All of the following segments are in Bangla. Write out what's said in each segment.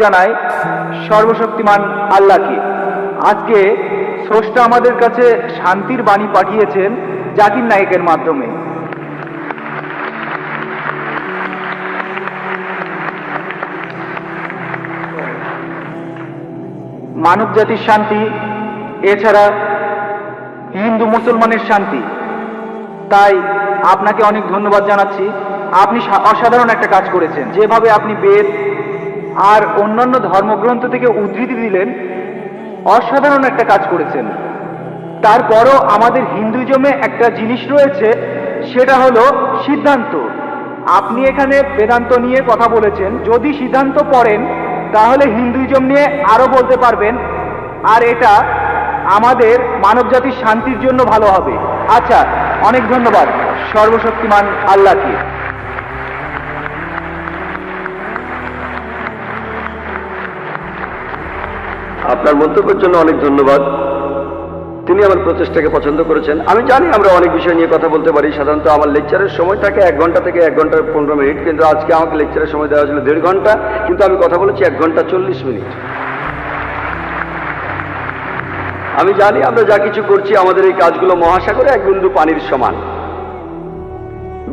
জানাই সর্বশক্তিমান আল্লাহকে। আজকে স্রষ্টা আমাদের কাছে শান্তির বাণী পাঠিয়েছেন জাকির নায়েকের মাধ্যমে। মানব জাতির শান্তি, এছাড়া হিন্দু মুসলমানের শান্তি। তাই আপনাকে অনেক ধন্যবাদ জানাচ্ছি। আপনি অসাধারণ একটা কাজ করেছেন। যেভাবে আপনি বেদ আর অন্যান্য ধর্মগ্রন্থ থেকে উদ্ধৃতি দিলেন, অসাধারণ একটা কাজ করেছেন। তারপরও আমাদের হিন্দুইজমে একটা জিনিস রয়েছে, সেটা হলো সিদ্ধান্ত। আপনি এখানে বেদান্ত নিয়ে কথা বলেছেন। যদি সিদ্ধান্ত পড়েন তাহলে হিন্দুইজম নিয়ে আরো বলতে পারবেন, আর এটা আমাদের মানবজাতির শান্তির জন্য ভালো হবে। আচ্ছা, অনেক ধন্যবাদ সর্বশক্তিমান আল্লাহকে। আপনার মন্তব্যের জন্য অনেক ধন্যবাদ। তিনি আমার প্রচেষ্টাকে পছন্দ করেছেন। আমি জানি আমরা অনেক বিষয় নিয়ে কথা বলতে পারি। সাধারণত আমার লেকচারের সময় থাকে 1 ঘন্টা থেকে 1 ঘন্টা 15 মিনিট, কিন্তু আজকে আমাকে লেকচারের সময় দেওয়া হয়েছিল 1.5 ঘন্টা, কিন্তু আমি কথা বলেছি 1 ঘন্টা 40 মিনিট। আমি জানি আমরা যা কিছু করছি, আমাদের এই কাজগুলো মহাসাগরে 1 বিন্দু পানির সমান।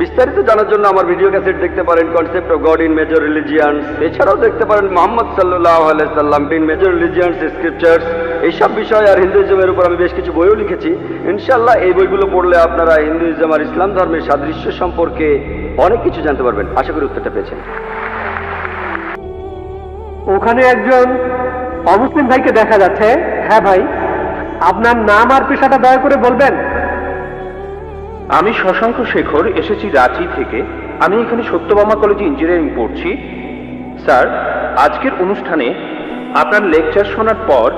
বিস্তারিত জানার জন্য আমার ভিডিও ক্যাসেট দেখতে পারেন, concept of god in major religions. এছাড়াও দেখতে পারেন মুহাম্মদ সাল্লাল্লাহু আলাইহি সাল্লাম ইন মেজর রিলিজিয়ান্স স্ক্রিপচার্স। এইসব বিষয় আর হিন্দুইজমের উপর আমি বেশ কিছু বইও লিখেছি। ইনশাআল্লাহ এই বইগুলো পড়লে আপনারা হিন্দুইজম আর ইসলাম ধর্মের সাদৃশ্য সম্পর্কে অনেক কিছু জানতে পারবেন। আশা করি উত্তরটা পেয়েছেন। ওখানে একজন অমুসলিম ভাইকে দেখা যাচ্ছে। হ্যাঁ ভাই, আপনার নাম আর পেশাটা দয়া করে বলবেন। আমি শশাঙ্ক শেখর, এসেছি রাঁচি থেকে। আমি এখানে সত্যভামা কলেজে ইঞ্জিনিয়ারিং পড়ছি। স্যার, আজকের অনুষ্ঠানে আপনার লেকচার শোনার পর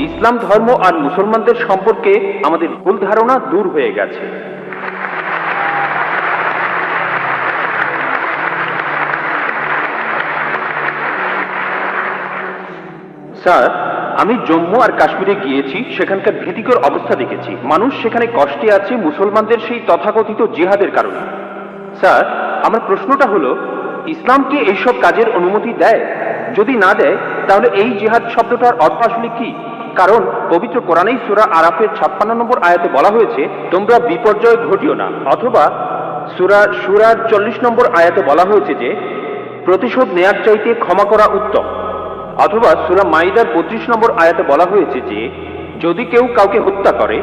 ইসলাম ধর্ম আর মুসলমানদের সম্পর্কে আমাদের ভুল ধারণা দূর হয়ে গেছে। স্যার, আমি জম্মু আর কাশ্মীরে গিয়েছি, সেখানকার ভীতিকর অবস্থা দেখেছি। মানুষ সেখানে কষ্টে আছে মুসলমানদের সেই তথাকথিত জিহাদের কারণে। স্যার, আমার প্রশ্নটা হলো, ইসলাম কি এইসব কাজের অনুমতি দেয়? যদি না দেয় তাহলে এই জিহাদ শব্দটার অর্থ আসলে কি? কারণ পবিত্র কোরআনেই সূরা আরাফের 56 নম্বর আয়াতে বলা হয়েছে, তোমরা বিপর্যয় ঘটিও না। অথবা সূরা শুরার 40 নম্বর আয়াতে বলা হয়েছে যে প্রতিশোধ নেয়ার চাইতে ক্ষমা করা উত্তম। অথবা সূরা মাইদার 32 নম্বর আয়াতে বলা হয়েছে যে যদি কেউ কাউকে হত্যা করে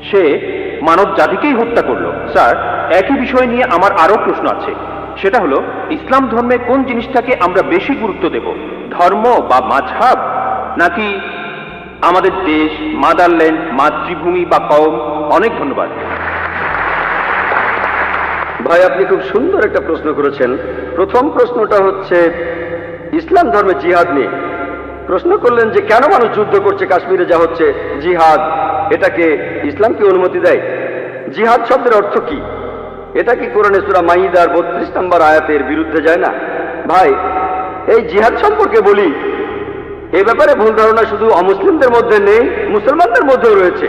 সে মানব জাতিকেই হত্যা করলো। স্যার, একই বিষয় নিয়ে আমার আরো প্রশ্ন আছে। সেটা হলো, ইসলাম ধর্মে কোন জিনিসটাকে আমরা বেশি গুরুত্ব দেব, ধর্ম বা মাযহাব, নাকি আমাদের দেশ, মাদারল্যান্ড, মাতৃভূমি বা কওম? অনেক ধন্যবাদ। ভাই, আপনি খুব সুন্দর একটা প্রশ্ন করেছেন। প্রথম প্রশ্নটা হচ্ছে ইসলাম ধর্মে জিহাদ নিয়ে। প্রশ্ন করলেন যে কেন মানুষ যুদ্ধ করছে কাশ্মীরে, যা হচ্ছে জিহাদ, এটাকে ইসলাম কি অনুমতি দেয়? জিহাদ শব্দের অর্থ কি? এটা কি কোরআনে সূরা মাইদার 32 নম্বর আয়াতের বিরুদ্ধে যায় না? ভাই, এই জিহাদ সম্পর্কে বলি, এ ব্যাপারে ভুল ধারণা শুধু অমুসলিমদের মধ্যে নেই, মুসলমানদের মধ্যেও রয়েছে।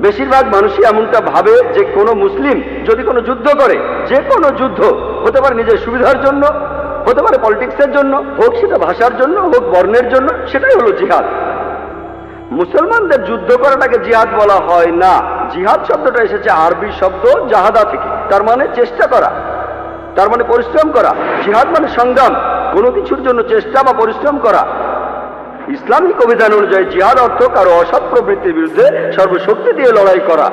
বেশিরভাগ মানুষই এমনটা ভাবে যে কোনো মুসলিম যদি কোনো যুদ্ধ করে, যে কোনো যুদ্ধ হতে পারে নিজের সুবিধার জন্য, হতে পারে পলিটিক্সের জন্য, হোক সেটা ভাষার জন্য, হোক বর্ণের জন্য, সেটাই হলো জিহাদ। মুসলমানদের যুদ্ধ করাটাকে জিহাদ বলা হয় না। জিহাদ শব্দটা এসেছে আরবি শব্দ জাহাদা থেকে, তার মানে চেষ্টা করা, তার মানে পরিশ্রম করা। জিহাদ মানে সংগ্রাম, কোনো কিছুর জন্য চেষ্টা বা পরিশ্রম করা। ইসলামিক অভিধান অনুযায়ী জিহাদ অর্থ কারো অসৎ প্রবৃত্তির বিরুদ্ধে সর্বশক্তি দিয়ে লড়াই করা।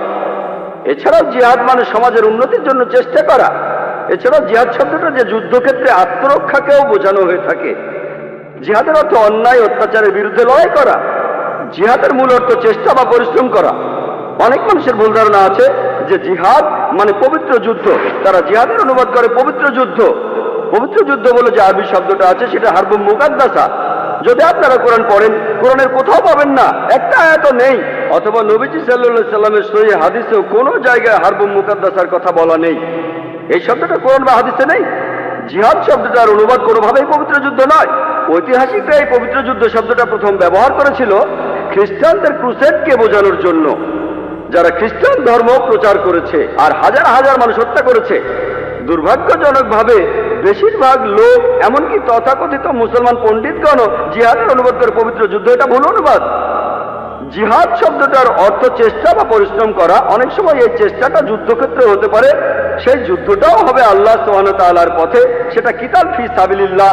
এছাড়াও জিহাদ মানে সমাজের উন্নতির জন্য চেষ্টা করা। এছাড়াও জিহাদ শব্দটা যে যুদ্ধক্ষেত্রে আত্মরক্ষাকেও বোঝানো হয়ে থাকে। জিহাদের অর্থ অন্যায় অত্যাচারের বিরুদ্ধে লড়াই করা। জিহাদের মূল অর্থ চেষ্টা বা পরিশ্রম করা। অনেক মানুষের ভুল ধারণা আছে যে জিহাদ মানে পবিত্র যুদ্ধ। তারা জিহাদের অনুবাদ করে পবিত্র যুদ্ধ। পবিত্র যুদ্ধ বলে যে আরবি শব্দটা আছে সেটা হারবুম মুকাদ্দাসা। যদি আপনারা কোরআন পড়েন, কোরআনের কোথাও পাবেন না, একটা আয়াত নেই, অথবা নবীজি সাল্লাল্লাহু আলাইহি সাল্লামের সহিহ হাদিসেও কোনো জায়গায় হারবুম মুকাদ্দাসার কথা বলা নেই। এই শব্দটা কোরআন বা হাদিসে নেই। জিহাদ শব্দটার অনুবাদ কোনোভাবেই পবিত্র যুদ্ধ নয়। ঐতিহাসিকরা এই পবিত্র যুদ্ধ শব্দটা প্রথম ব্যবহার করেছিল খ্রিস্টানদের ক্রুসেডকে বোঝানোর জন্য, যারা খ্রিস্টান ধর্ম প্রচার করেছে আর হাজার হাজার মানুষ হত্যা করেছে। দুর্ভাগ্যজনকভাবে বেশিরভাগ লোক, এমনকি তথাকথিত মুসলমান পণ্ডিতগণও জিহাদের অনুবাদ করে পবিত্র যুদ্ধ। এটা ভুল অনুবাদ। জিহাদ শব্দটার অর্থ চেষ্টা বা পরিশ্রম করা। অনেক সময় এই চেষ্টাটা যুদ্ধক্ষেত্রে হতে পারে, সেই যুদ্ধটাও হবে আল্লাহ সুবহানাহু ওয়া তাআলার পথে, সেটা কিতাল ফি সাবিলিল্লাহ।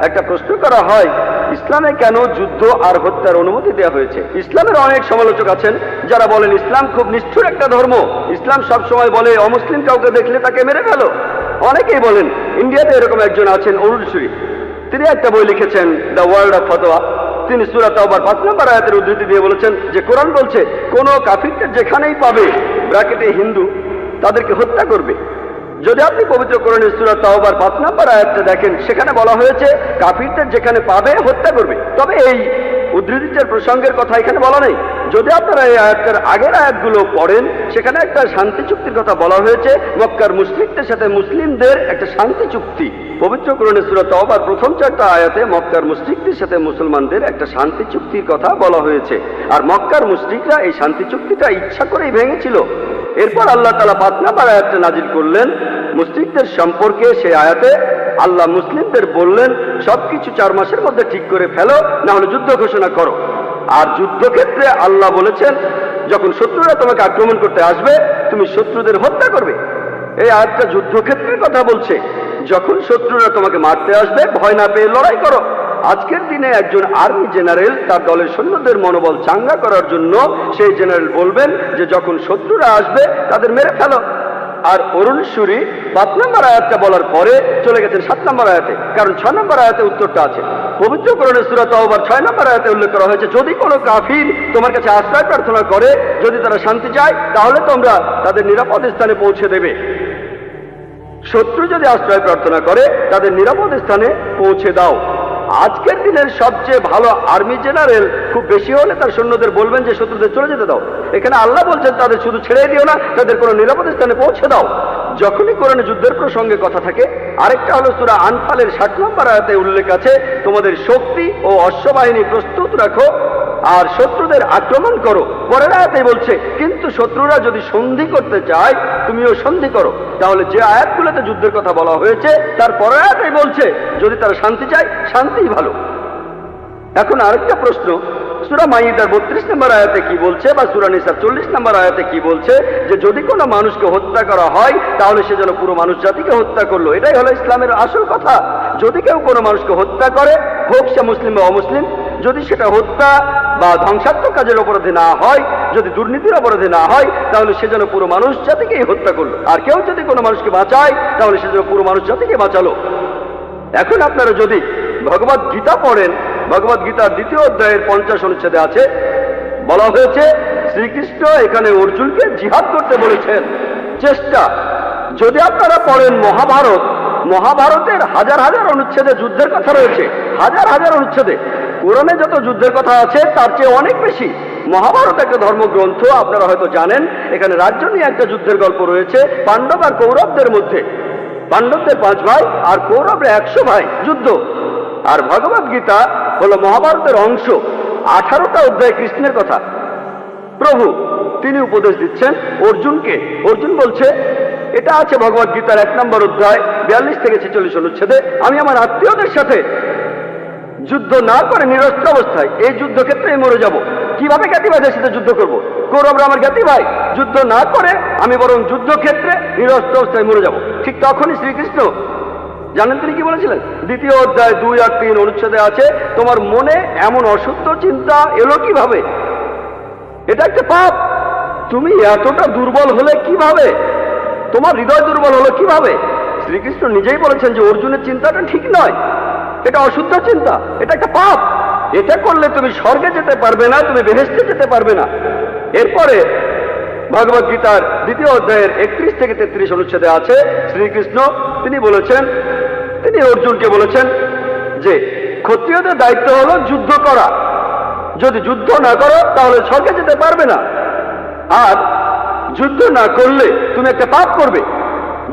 একটা প্রশ্ন করা হয়, ইসলামে কেন যুদ্ধ আর হত্যার অনুমতি দেওয়া হয়েছে? ইসলামের অনেক সমালোচক আছেন যারা বলেন ইসলাম খুব নিষ্ঠুর একটা ধর্ম, ইসলাম সব সময় বলে অমুসলিম কাউকে দেখলে তাকে মেরে ফেলো। অনেকেই বলেন, ইন্ডিয়াতে এরকম একজন আছেন অরুণ সুরি, তিনি একটা বই লিখেছেন দ্য ওয়ার্ল্ড অফ ফতোয়া। তিনি সূরা তাওবার 5 নম্বর আয়াতের উদ্ধৃতি দিয়ে বলেছেন যে কোরআন বলছে কোন কাফিরকে যেখানেই পাবে, ব্র্যাকেটে হিন্দু, তাদেরকে হত্যা করবে। যদি আপনি পবিত্র কোরআনের সূরা তাওবার 5 নম্বর আয়াতটা দেখেন, সেখানে বলা হয়েছে কাফিরদের যেখানে পাবে হত্যা করবে। তবে এই উদ্ধৃতিটার প্রসঙ্গের কথা এখানে বলা নেই। যদি আপনারা এই আয়াতটার আগের আয়াতগুলো পড়েন, সেখানে একটা শান্তি চুক্তির কথা বলা হয়েছে, মক্কার মুশরিকদের সাথে মুসলিমদের একটা শান্তি চুক্তি। পবিত্র কোরআনের সূরা তাওবার প্রথম 4টা আয়াতে মক্কার মুশরিকদের সাথে মুসলমানদের একটা শান্তি চুক্তির কথা বলা হয়েছে, আর মক্কার মুশরিকরা এই শান্তি চুক্তিটা ইচ্ছা করেই ভেঙেছিল। এরপর আল্লাহ তাআলা 5 নম্বর আয়াতটা নাজিল করলেন মুশরিকদের সম্পর্কে। সেই আয়াতে আল্লাহ মুসলিমদের বললেন সবকিছু 4 মাসের মধ্যে ঠিক করে ফেলো, না হলে যুদ্ধ ঘোষণা করো। আর যুদ্ধক্ষেত্রে আল্লাহ বলেছেন যখন শত্রুরা তোমাকে আক্রমণ করতে আসবে, তুমি শত্রুদের হত্যা করবে। এই আয়াতটা যুদ্ধক্ষেত্রের কথা বলছে। যখন শত্রুরা তোমাকে মারতে আসবে, ভয় না পেয়ে লড়াই করো। আজকের দিনে একজন আর্মি জেনারেল তার দলের সৈন্যদের মনোবল চাঙ্গা করার জন্য সেই জেনারেল বলবেন যে যখন শত্রুরা আসবে তাদের মেরে ফেলো। আর অরুণ সুরি 5 নম্বর আয়াতটা বলার পরে চলে গেছেন 7 নম্বর আয়াতে, কারণ 6 নম্বর আয়াতে উত্তরটা আছে। পবিত্র কোরআনের সূরা তাওবার 6 নম্বর আয়াতে উল্লেখ করা হয়েছে, যদি কোনো কাফির তোমার কাছে আশ্রয় প্রার্থনা করে, যদি তারা শান্তি চায়, তাহলে তোমরা তাদের নিরাপদ স্থানে পৌঁছে দেবে। শত্রু যদি আশ্রয় প্রার্থনা করে, তাদের নিরাপদ স্থানে পৌঁছে দাও। আজকের দিনের সবচেয়ে ভালো আর্মি জেনারেল খুব বেশি হলে তার সৈন্যদের বলবেন যে শত্রুদের চলে যেতে দাও। এখানে আল্লাহ বলছেন তাদের শুধু ছেড়ে দিও না, তাদের কোনো নিরাপদ স্থানে পৌঁছে দাও। যখনই কোরআনে যুদ্ধের প্রসঙ্গে কথা থাকে, আরেকটা হলো সূরা আনফালের 60 নম্বর আয়াতে উল্লেখ আছে, তোমাদের শক্তি ও অশ্ববাহিনী প্রস্তুত রাখো আর শত্রুদের আক্রমণ করো। পরের আয়াতে বলছে কিন্তু শত্রুরা যদি সন্ধি করতে চায়, তুমিও সন্ধি করো। তাহলে যে আয়াতগুলোতে যুদ্ধের কথা বলা হয়েছে, তার পরের আয়াতে বলছে যদি তারা শান্তি চায়, শান্তিই ভালো। এখন আরেকটা প্রশ্ন, সূরা মাইদার 32 নম্বর আয়াতে কি বলছে, বা সূরা নিসার 40 নম্বর আয়াতে কি বলছে, যে যদি কোনো মানুষকে হত্যা করা হয় তাহলে সে যেন পুরো মানুষ জাতিকে হত্যা করলো। এটাই হলো ইসলামের আসল কথা। যদি কেউ কোনো মানুষকে হত্যা করে, হোক সে মুসলিম বা অমুসলিম, যদি সেটা হত্যা বা ধ্বংসাত্মক কাজের অপরাধে না হয়, যদি দুর্নীতির অপরাধে না হয়, তাহলে সে যেন পুরো মানুষ জাতিকেই হত্যা করলো। আর কেউ যদি কোনো মানুষকে বাঁচায়, তাহলে সে যেন পুরো মানুষ জাতিকে বাঁচালো। এখন আপনারা যদি ভগবদ গীতা পড়েন, ভগবদ গীতার 2য় অধ্যায়ের 50 অনুচ্ছেদে আছে, বলা হয়েছে শ্রীকৃষ্ণ এখানে অর্জুনকে জিহাদ করতে বলেছেন। চেষ্টা। যদি আপনারা পড়েন মহাভারত, মহাভারতের হাজার হাজার অনুচ্ছেদে যুদ্ধের কথা রয়েছে, হাজার হাজার অনুচ্ছেদে। কোরআনে যত যুদ্ধের কথা আছে তার চেয়ে অনেক বেশি। মহাভারত একটা ধর্মগ্রন্থ, আপনারা হয়তো জানেন। এখানে রাজ্য নিয়ে একটা যুদ্ধের গল্প রয়েছে পাণ্ডব আর কৌরবদের মধ্যে। পাণ্ডবদের 5 ভাই আর কৌরবরা 100 ভাই, যুদ্ধ। আর ভগবদ গীতা হলো মহাভারতের অংশ। 18টা অধ্যায় কৃষ্ণের কথা। প্রভু তিনি উপদেশ দিচ্ছেন অর্জুনকে। অর্জুন বলছে, এটা আছে ভগবদ গীতার 1 নম্বর অধ্যায় 42 থেকে 46 অনুচ্ছেদে, আমি আমার আত্মীয়দের সাথে যুদ্ধ না করে নিরস্ত্র অবস্থায় এই যুদ্ধক্ষেত্রে মরে যাব। কিভাবে জ্ঞাতি ভাইদের সাথে যুদ্ধ করব? কৌরবরা আমার জ্ঞাতি ভাই, যুদ্ধ না করে আমি বরং যুদ্ধক্ষেত্রে নিরস্ত্র অবস্থায় মরে যাব। ঠিক তখনই শ্রীকৃষ্ণ জানেন তিনি কি বলেছিলেন? 2য় অধ্যায় 2 আর 3 অনুচ্ছেদে আছে, তোমার মনে এমন অশুদ্ধ চিন্তা এলো কিভাবে? এটা একটা পাপ। তুমি এতটা দুর্বল হলে কিভাবে? তোমার হৃদয় দুর্বল হলো কিভাবে? শ্রীকৃষ্ণ নিজেই বলেছেন যে অর্জুনের চিন্তাটা ঠিক নয়, এটা অশুদ্ধ চিন্তা, এটা একটা পাপ। এটা করলে তুমি স্বর্গে যেতে পারবে না, তুমি বেহেশতে যেতে পারবে না। এরপরে ভগবদ গীতার 2য় অধ্যায়ের 31 থেকে 33 অনুচ্ছেদে আছে, শ্রীকৃষ্ণ তিনি বলেছেন, তিনি অর্জুনকে বলেছেন যে ক্ষত্রিয়দের দায়িত্ব হলো যুদ্ধ করা। যদি যুদ্ধ না করো তাহলে স্বর্গে যেতে পারবে না, আর যুদ্ধ না করলে তুমি একটা পাপ করবে।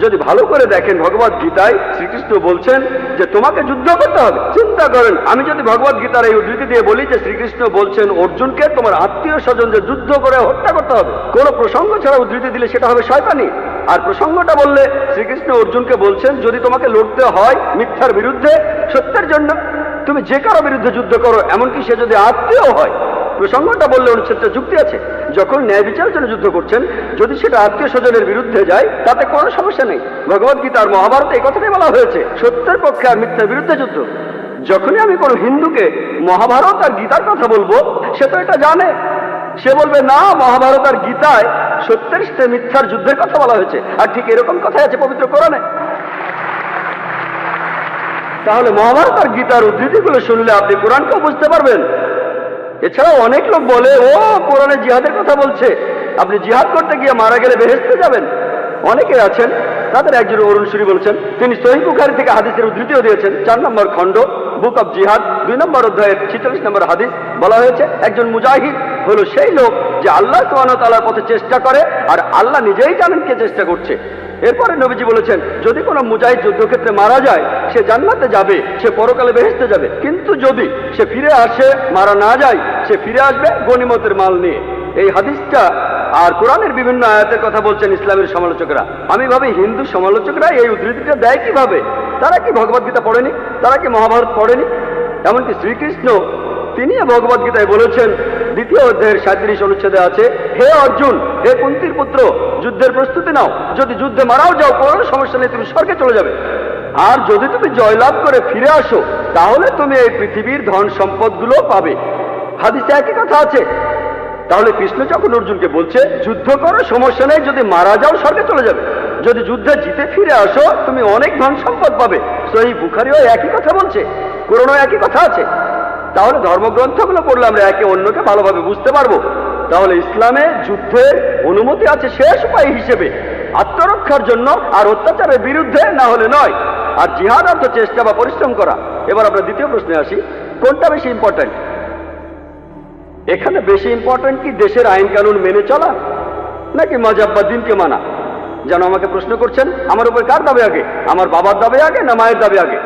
যদি ভালো করে দেখেন ভগবদ গীতায় শ্রীকৃষ্ণ বলছেন যে তোমাকে যুদ্ধ করতে হবে। চিন্তা করেন, আমি যদি ভগবদ গীতার এই উদ্ধৃতি দিয়ে বলি যে শ্রীকৃষ্ণ বলছেন অর্জুনকে তোমার আত্মীয় স্বজনদের যুদ্ধ করে হত্যা করতে হবে, কোন প্রসঙ্গ ছাড়া উদ্ধৃতি দিলে সেটা হবে শয়তানি। আর প্রসঙ্গটা বললে শ্রীকৃষ্ণ অর্জুনকে বলছেন, যদি তোমাকে লড়তে হয় মিথ্যার বিরুদ্ধে, সত্যের জন্য, তুমি যে কারো বিরুদ্ধে যুদ্ধ করো, এমনকি সে যদি আত্মীয় হয়। প্রসঙ্গটা বললে অনুচ্ছেদটা যুক্তি আছে। যখন ন্যায় বিচারের জন্য যুদ্ধ করছেন, যদি সেটা আত্মীয় স্বজনের বিরুদ্ধে যায়, তাতে কোনো সমস্যা নেই। ভগবদ গীতা আর মহাভারতে এই কথাটাই বলা হয়েছে, সত্যের পক্ষে আর মিথ্যার বিরুদ্ধে যুদ্ধ। যখনই আমি কোনো হিন্দুকে মহাভারত আর গীতার কথা বলবো, সে তো এটা জানে। সে বলবে না, মহাভারত আর গীতায় সত্যের সাথে মিথ্যার যুদ্ধের কথা বলা হয়েছে, আর ঠিক এরকম কথাই আছে পবিত্র কোরআনে। তাহলে মহাভারত আর গীতার উদ্ধৃতিগুলো শুনলে আপনি কোরআনকেও বুঝতে পারবেন। এছাড়াও অনেক লোক বলে, ও কোরআনে জিহাদের কথা বলছে, আপনি জিহাদ করতে গিয়ে মারা গেলে বেহেশতে যাবেন। অনেকে আছেন, তাদের একজন অরুণ সুরি বলছেন, তিনি সহিহ বুখারী থেকে হাদিসের উদ্ধৃতিও দিয়েছেন। 4 নম্বর খণ্ড, বুক অব জিহাদ, 2 নম্বর অধ্যায়ের 46 নম্বর হাদিস বলা হয়েছে, একজন মুজাহিদ হলো সেই লোক যে আল্লাহ সুবহানাহু ওয়া তাআলার পথে চেষ্টা করে, আর আল্লাহ নিজেই জানেন কে চেষ্টা করছে। এরপরে নবীজি বলেছেন, যদি কোনো মুজাহিদ যুদ্ধক্ষেত্রে মারা যায়, সে জান্নাতে যাবে, সে পরকালে বেহেশতে যাবে। কিন্তু যদি সে ফিরে আসে, মারা না যায়, সে ফিরে আসবে গনিমতের মাল নিয়ে। এই হাদিসটা আর কোরআনের বিভিন্ন আয়াতের কথা বলছেন ইসলামের সমালোচকরা। আমি ভাবি, হিন্দু সমালোচকরা এই উদ্ধৃতিটা দেয় কিভাবে? তারা কি ভগবদ গীতা পড়েনি? তারা কি মহাভারত পড়েনি? এমনকি শ্রীকৃষ্ণ তিনি ভগবদ গীতায় বলেছেন, 2য় অধ্যায়ের 37 অনুচ্ছেদে আছে, হে অর্জুন, হে কুন্তির পুত্র, যুদ্ধের প্রস্তুতি নাও। যদি যুদ্ধে মারাও যাও, কোনো সমস্যা নেই, তুমি স্বর্গে চলে যাবে। আর যদি তুমি জয়লাভ করে ফিরে আসো, তাহলে তুমি এই পৃথিবীর ধন সম্পদগুলো পাবে। হাদিসে একই কথা আছে। তাহলে কৃষ্ণ যখন অর্জুনকে বলছে, যুদ্ধ করো, সমস্যা নেই, যদি মারা যাও স্বর্গে চলে যাবে, যদি যুদ্ধে জিতে ফিরে আসো তুমি অনেক ধন সম্পদ পাবে। সহিহ বুখারীও একই কথা বলছে, কোরআনেও একই কথা আছে। তাহলে ধর্মগ্রন্থগুলো পড়লে আমরা একে অন্যকে ভালোভাবে বুঝতে পারবো। তাহলে ইসলামে যুদ্ধের অনুমতি আছে শেষ উপায় হিসেবে, আত্মরক্ষার জন্য, আর অত্যাচারের বিরুদ্ধে, না হলে নয়। আর জিহাদ অর্থ চেষ্টা বা পরিশ্রম করা। এবার আমরা দ্বিতীয় প্রশ্নে আসি, কোনটা বেশি ইম্পর্ট্যান্ট? এখানে বেশি ইম্পর্ট্যান্ট কি দেশের আইন কানুন মেনে চলা, নাকি মাযহাব বা দিনকে মানা? যেন আমাকে প্রশ্ন করছেন, আমার উপর কার দাবি আগে? আমার বাবার দাবি আগে না মায়ের দাবি আগে?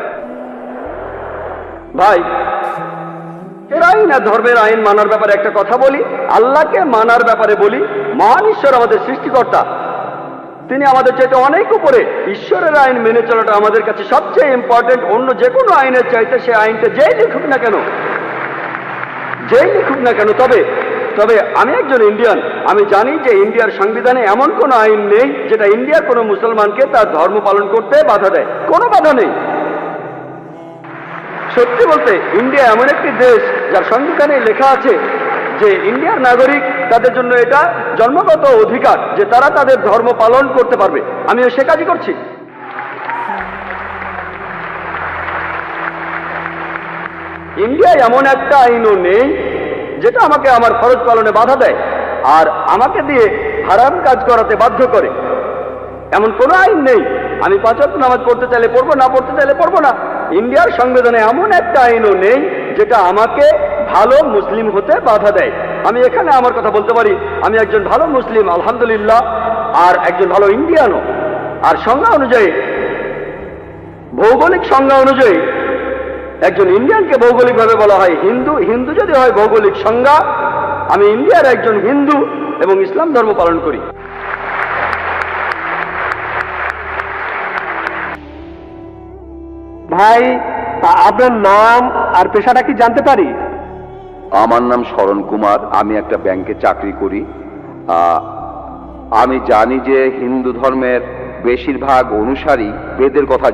ভাই, এর আইন আর ধর্মের আইন মানার ব্যাপারে একটা কথা বলি, আল্লাহকে মানার ব্যাপারে বলি। মহান ঈশ্বর আমাদের সৃষ্টিকর্তা, তিনি আমাদের চাইতে অনেক উপরে। ঈশ্বরের আইন মেনে চলাটা আমাদের কাছে সবচেয়ে ইম্পর্টেন্ট, অন্য যে কোনো আইনের চাইতে। সে আইনটা যেই লিখুক না কেন, যেই লিখুক না কেন। তবে আমি একজন ইন্ডিয়ান, আমি জানি যে ইন্ডিয়ার সংবিধানে এমন কোনো আইন নেই যেটা ইন্ডিয়ার কোনো মুসলমানকে তার ধর্ম পালন করতে বাধা দেয়। কোনো বাধা নেই। সত্যি বলতে, ইন্ডিয়া এমন একটি দেশ যার সংবিধানে লেখা আছে যে ইন্ডিয়ার নাগরিক, তাদের জন্য এটা জন্মগত অধিকার যে তারা তাদের ধর্ম পালন করতে পারবে। আমিও সে কাজই করছি। ইন্ডিয়ায় এমন একটা আইনও নেই যেটা আমাকে আমার ফরজ পালনে বাধা দেয় আর আমাকে দিয়ে হারাম কাজ করাতে বাধ্য করে। এমন কোনো আইন নেই। আমি 5 ওয়াক্ত নামাজ পড়তে চাইলে পড়বো, না পড়তে চাইলে পড়বো না। ইন্ডিয়ার সংবিধানে এমন একটা আইনও নেই যেটা আমাকে ভালো মুসলিম হতে বাধা দেয়। আমি এখানে আমার কথা বলতে পারি, আমি একজন ভালো মুসলিম আলহামদুলিল্লাহ, আর একজন ভালো ইন্ডিয়ানও। আর সংজ্ঞা অনুযায়ী, ভৌগোলিক সংজ্ঞা অনুযায়ী একজন ইন্ডিয়ানকে ভৌগোলিকভাবে বলা হয় হিন্দু। হিন্দু যদি হয় ভৌগোলিক সংজ্ঞা, আমি ইন্ডিয়ার একজন হিন্দু এবং ইসলাম ধর্ম পালন করি। ভাই, আপনার নাম আর পেশাটা কি জানতে পারি? আমার নাম শরণ কুমার, আমি একটা ব্যাংকে চাকরি করি। আমি জানি যে হিন্দু ধর্মের বেশিরভাগ অনুসারী বেদের কথা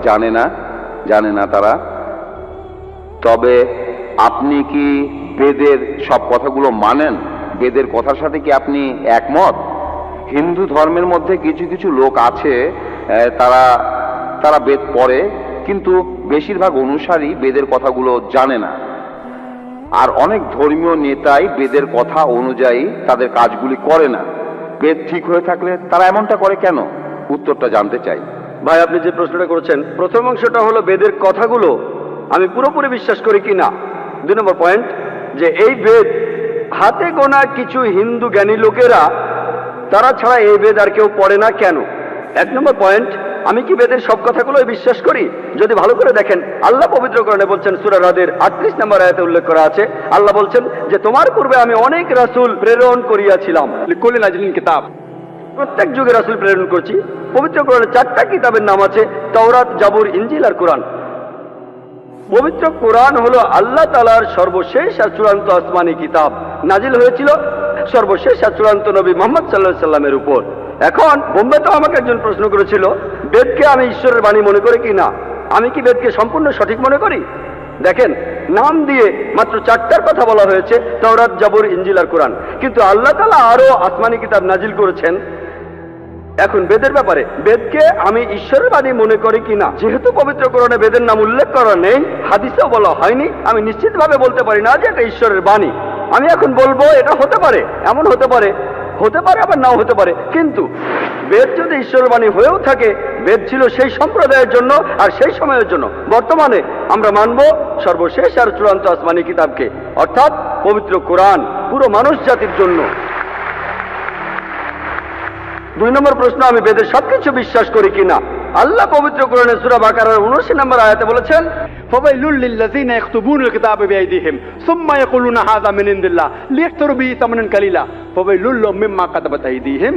জানে না তারা। তবে আপনি কি বেদের সব কথাগুলো মানেন? বেদের কথার সাথে কি আপনি একমত? হিন্দু ধর্মের মধ্যে কিছু কিছু লোক আছে, তারা বেদ পড়ে, কিন্তু বেশিরভাগ অনুসারী বেদের কথাগুলো জানে না। আর অনেক ধর্মীয় নেতাই বেদের কথা অনুযায়ী তাদের কাজগুলি করে না। বেদ ঠিক হয়ে থাকলে তারা এমনটা করে কেন? উত্তরটা জানতে চাই। ভাই, আপনি যে প্রশ্নটা করেছেন, প্রথম অংশটা হলো বেদের কথাগুলো আমি পুরোপুরি বিশ্বাস করি কি না। 2 নম্বর পয়েন্ট, যে এই বেদ হাতে গোনা কিছু হিন্দু জ্ঞানী লোকেরা, তারা ছাড়া এই বেদ আর কেউ পড়ে না কেন? 1 নম্বর পয়েন্ট, আমি কি বেদের সব কথাগুলোই বিশ্বাস করি? যদি ভালো করে দেখেন, আল্লাহ পবিত্র কোরআনে বলছেন, সূরা রাদের 38 নম্বর আয়াতে উল্লেখ করা আছে, আল্লাহ বলছেন যে তোমার পূর্বে আমি অনেক রাসূল প্রেরণ করিয়াছিলাম, লিকুল্লি নাজিলিন কিতাব। প্রত্যেক যুগে রাসূল প্রেরণ করছি। পবিত্র কোরআনে 4টা কিতাবের নাম আছে, তাওরাত, জাবুর, ইনজিল আর কোরআন। পবিত্র কোরআন হলো আল্লাহ তাআলার সর্বশেষ আর চূড়ান্ত আসমানি কিতাব, নাজিল হয়েছিল সর্বশেষ আর চূড়ান্ত নবী মুহাম্মদ সাল্লাল্লাহু আলাইহি সাল্লামের উপর। এখন বোম্বেতে আমাকে একজন প্রশ্ন করেছিল, বেদকে আমি ঈশ্বরের বাণী মনে করি কি না, আমি কি বেদকে সম্পূর্ণ সঠিক মনে করি? দেখেন, নাম দিয়ে মাত্র 4টার কথা বলা হয়েছে, তাওরাত, জাবুর, ইনজিল আর কোরআন, কিন্তু আল্লাহ তাআলা আরো আসমানি কিতাব নাজিল করেছেন। এখন বেদের ব্যাপারে, বেদকে আমি ঈশ্বরের বাণী মনে করি কিনা, যেহেতু পবিত্র কোরআনে বেদের নাম উল্লেখ করা নেই, হাদিসেও বলা হয়নি, আমি নিশ্চিতভাবে বলতে পারি না যে এটা ঈশ্বরের বাণী। আমি এখন বলবো এটা হতে পারে, এমন হতে পারে, আবার নাও হতে পারে, কিন্তু বেদ যদি ঈশ্বরের বাণী হয়েও থাকে, বেদ ছিল সেই সম্প্রদায়ের জন্য আর সেই সময়ের জন্য। বর্তমানে আমরা মানব সর্বশেষ আর চূড়ান্ত আসমানি কিতাবকে, অর্থাৎ পবিত্র কোরআন, পুরো মানুষ জাতির জন্য। 2 নম্বর প্রশ্ন, আমি বেদের সবকিছু বিশ্বাস করি কিনা। আল্লাহ পবিত্র কোরআনে সূরা বাকারার 79 নম্বর আয়াতে বলেছেন, فويل للذين يكتبون الكتاب بأيديهم ثم يقولون هذا من عند الله ليشتروا به ثمنا قليلا فويل لهم مما كتبت أيديهم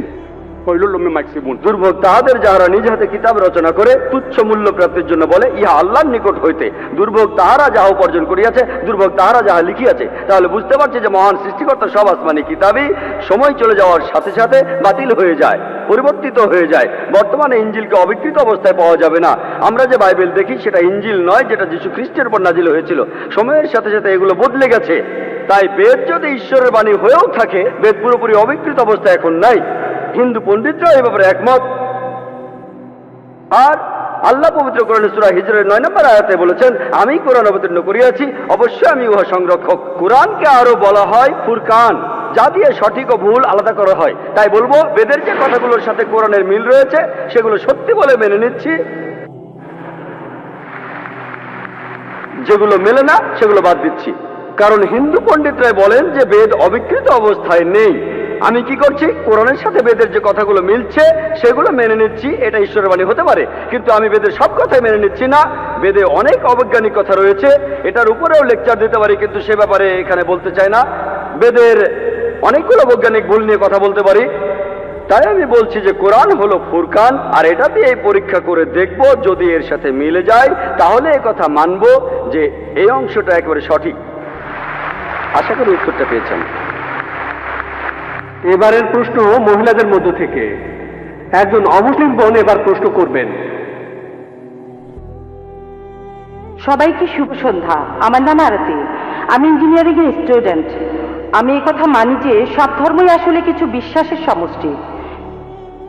وويل لهم مما يكسبون। দুর্ভোগ তাহাদের যাহারা নিজ হাতে কিতাব রচনা করে তুচ্ছ মূল্য প্রাপ্তির জন্য বলে, ইহা আল্লাহর নিকট হইতে। দুর্ভোগ তাহারা যাহা উপার্জন করিয়াছে, দুর্ভোগ তাহারা যাহা লিখিয়াছে। তাহলে বুঝতে পারছি যে মহান সৃষ্টিকর্তা সব আসমানি কিতাবই সময় চলে যাওয়ার সাথে সাথে বাতিল হয়ে যায়, পরিবর্তিত হয়ে যায়। বর্তমানে ইনজিলকে অবিকৃত অবস্থায় পাওয়া যাবে না। আমরা যে বাইবেল দেখি সেটা ইনজিল নয়, যেটা যীশু খ্রিস্টের উপর নাজিল হয়েছিল। সময়ের সাথে সাথে এগুলো বদলে গেছে। তাই বেদ যদি ঈশ্বরের বাণী হয়েও থাকে, বেদ পুরোপুরি অবিকৃত অবস্থায় এখন নাই। হিন্দু পণ্ডিতরা এই ব্যাপারে একমত। আর আল্লাহ পবিত্র কোরআনে সূরা হিজরের 9 নম্বর আয়াতে বলেছেন, আমি কোরআন অবতীর্ণ করিয়াছি, অবশ্যই আমি উহা সংরক্ষক। কোরআনকে আরো বলা হয় ফুরকান, যা দিয়ে সঠিক ও ভুল আলাদা করা হয়। তাই বলবো, বেদের যে কথাগুলোর সাথে কোরআনের মিল রয়েছে সেগুলো সত্যি বলে মেনে নিচ্ছি, যেগুলো মেলে না সেগুলো বাদ দিচ্ছি। কারণ হিন্দু পণ্ডিতরা বলেন যে বেদ অবিকৃত অবস্থায় নেই। আমি কি করছি, কোরআনের সাথে বেদের যে কথাগুলো মিলছে সেগুলো মেনে নিচ্ছি। এটা ঈশ্বরের বাণী হতে পারে, কিন্তু আমি বেদের সব কথাই মেনে নিচ্ছি না। বেদে অনেক অবৈজ্ঞানিক কথা রয়েছে, এটার উপরেও লেকচার দিতে পারি, কিন্তু সে ব্যাপারে এখানে বলতে চাই না। বেদের অনেকগুলো বৈজ্ঞানিক ভুল নিয়ে কথা বলতে পারি। তাই আমি বলছি যে কোরআন হলো ফুরকান, আর এটা দিয়ে পরীক্ষা করে দেখব, যদি এর সাথে মিলে যায় তাহলে এ কথা মানব যে এই অংশটা একেবারে সঠিক। আশা করি উত্তরটা পেয়েছেন। এবারের প্রশ্ন মহিলাদের মধ্য থেকে একজন অমুসলিম বোন এবার প্রশ্ন করবেন। সবাইকে শুভ সন্ধ্যা। আমার নাম আরতি, আমি ইঞ্জিনিয়ারিং এর স্টুডেন্ট। আমি এই কথা মানি যে সব ধর্মই আসলে কিছু বিশ্বাসের সমষ্টি।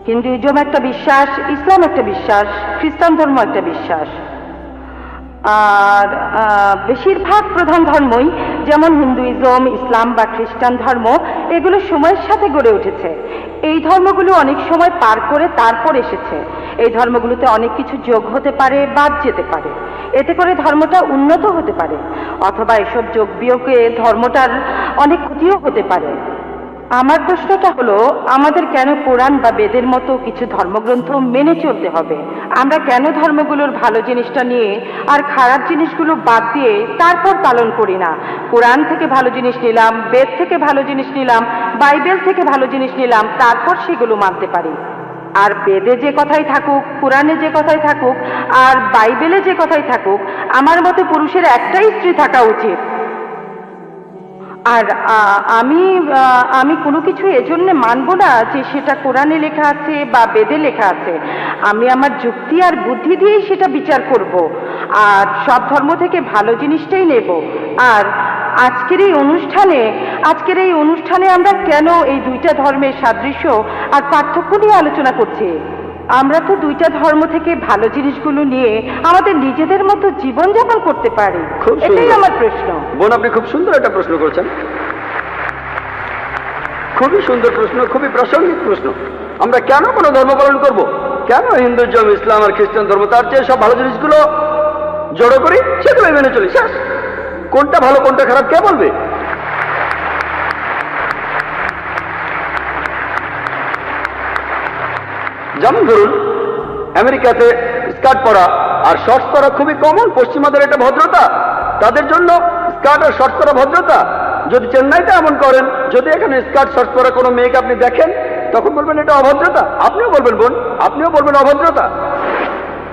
হিন্দুইজম একটা বিশ্বাস, ইসলাম একটা বিশ্বাস, খ্রিস্টান ধর্ম একটা বিশ্বাস। আর বেশিরভাগ প্রধান ধর্মই, যেমন হিন্দুইজম, ইসলাম বা খ্রিস্টান ধর্ম, এগুলো সময়ের সাথে গড়ে উঠেছে। এই ধর্মগুলো অনেক সময় পার করে তারপর এসেছে। এই ধর্মগুলোতে অনেক কিছু যোগ হতে পারে, বাদ যেতে পারে। এতে করে ধর্মটা উন্নত হতে পারে, অথবা এসব যোগ বিয়োগে ধর্মটার অনেক ক্ষতিও হতে পারে। আমার প্রশ্নটা হলো, আমাদের কেন কোরআন বা বেদের মতো কিছু ধর্মগ্রন্থ মেনে চলতে হবে? আমরা কেন ধর্মগুলোর ভালো জিনিসটা নিয়ে আর খারাপ জিনিসগুলো বাদ দিয়ে তারপর পালন করি না? কোরআন থেকে ভালো জিনিস নিলাম, বেদ থেকে ভালো জিনিস নিলাম, বাইবেল থেকে ভালো জিনিস নিলাম, তারপর সেগুলো মানতে পারি। আর বেদে যে কথাই থাকুক, কোরআনে যে কথাই থাকুক, আর বাইবেলে যে কথাই থাকুক, আমার মতে পুরুষের একটাই স্ত্রী থাকা উচিত। আর আমি কোনো কিছু এজন্য মানব না যে সেটা কোরআনে লেখা আছে বা বেদে লেখা আছে। আমি আমার যুক্তি আর বুদ্ধি দিয়েই সেটা বিচার করব, আর সব ধর্ম থেকে ভালো জিনিসটাই নেব। আর আজকের এই অনুষ্ঠানে আমরা কেন এই দুইটা ধর্মের সাদৃশ্য আর পার্থক্য নিয়ে আলোচনা করছি? আমরা তো দুইটা ধর্ম থেকে ভালো জিনিসগুলো নিয়ে আমাদের নিজেদের মতো জীবনযাপন করতে পারি। এটাই আমার প্রশ্ন। বোন, আপনি খুব সুন্দর একটা প্রশ্ন করেছেন, খুবই সুন্দর প্রশ্ন, খুবই প্রাসঙ্গিক প্রশ্ন। আমরা কেন কোনো ধর্ম পালন করব? কেন হিন্দুইজম, ইসলাম আর খ্রিস্টান ধর্ম, তার চেয়ে সব ভালো জিনিসগুলো জড়ো করি, সেগুলোই মেনে চলি। শেষ। কোনটা ভালো কোনটা খারাপ কে বলবে? যেমন ধরুন, আমেরিকাতে স্কার্ট পরা আর শর্টস পরা খুবই কমন। পশ্চিমাদের এটা ভদ্রতা, তাদের জন্য স্কার্ট আর শর্টস পরা ভদ্রতা। যদি চেন্নাইতে এমন করেন, যদি এখানে স্কার্ট শর্টস পরা কোনো মেয়েকে আপনি দেখেন, তখন বলবেন এটা অভদ্রতা। আপনিও বলবেন বোন, আপনিও বলবেন অভদ্রতা।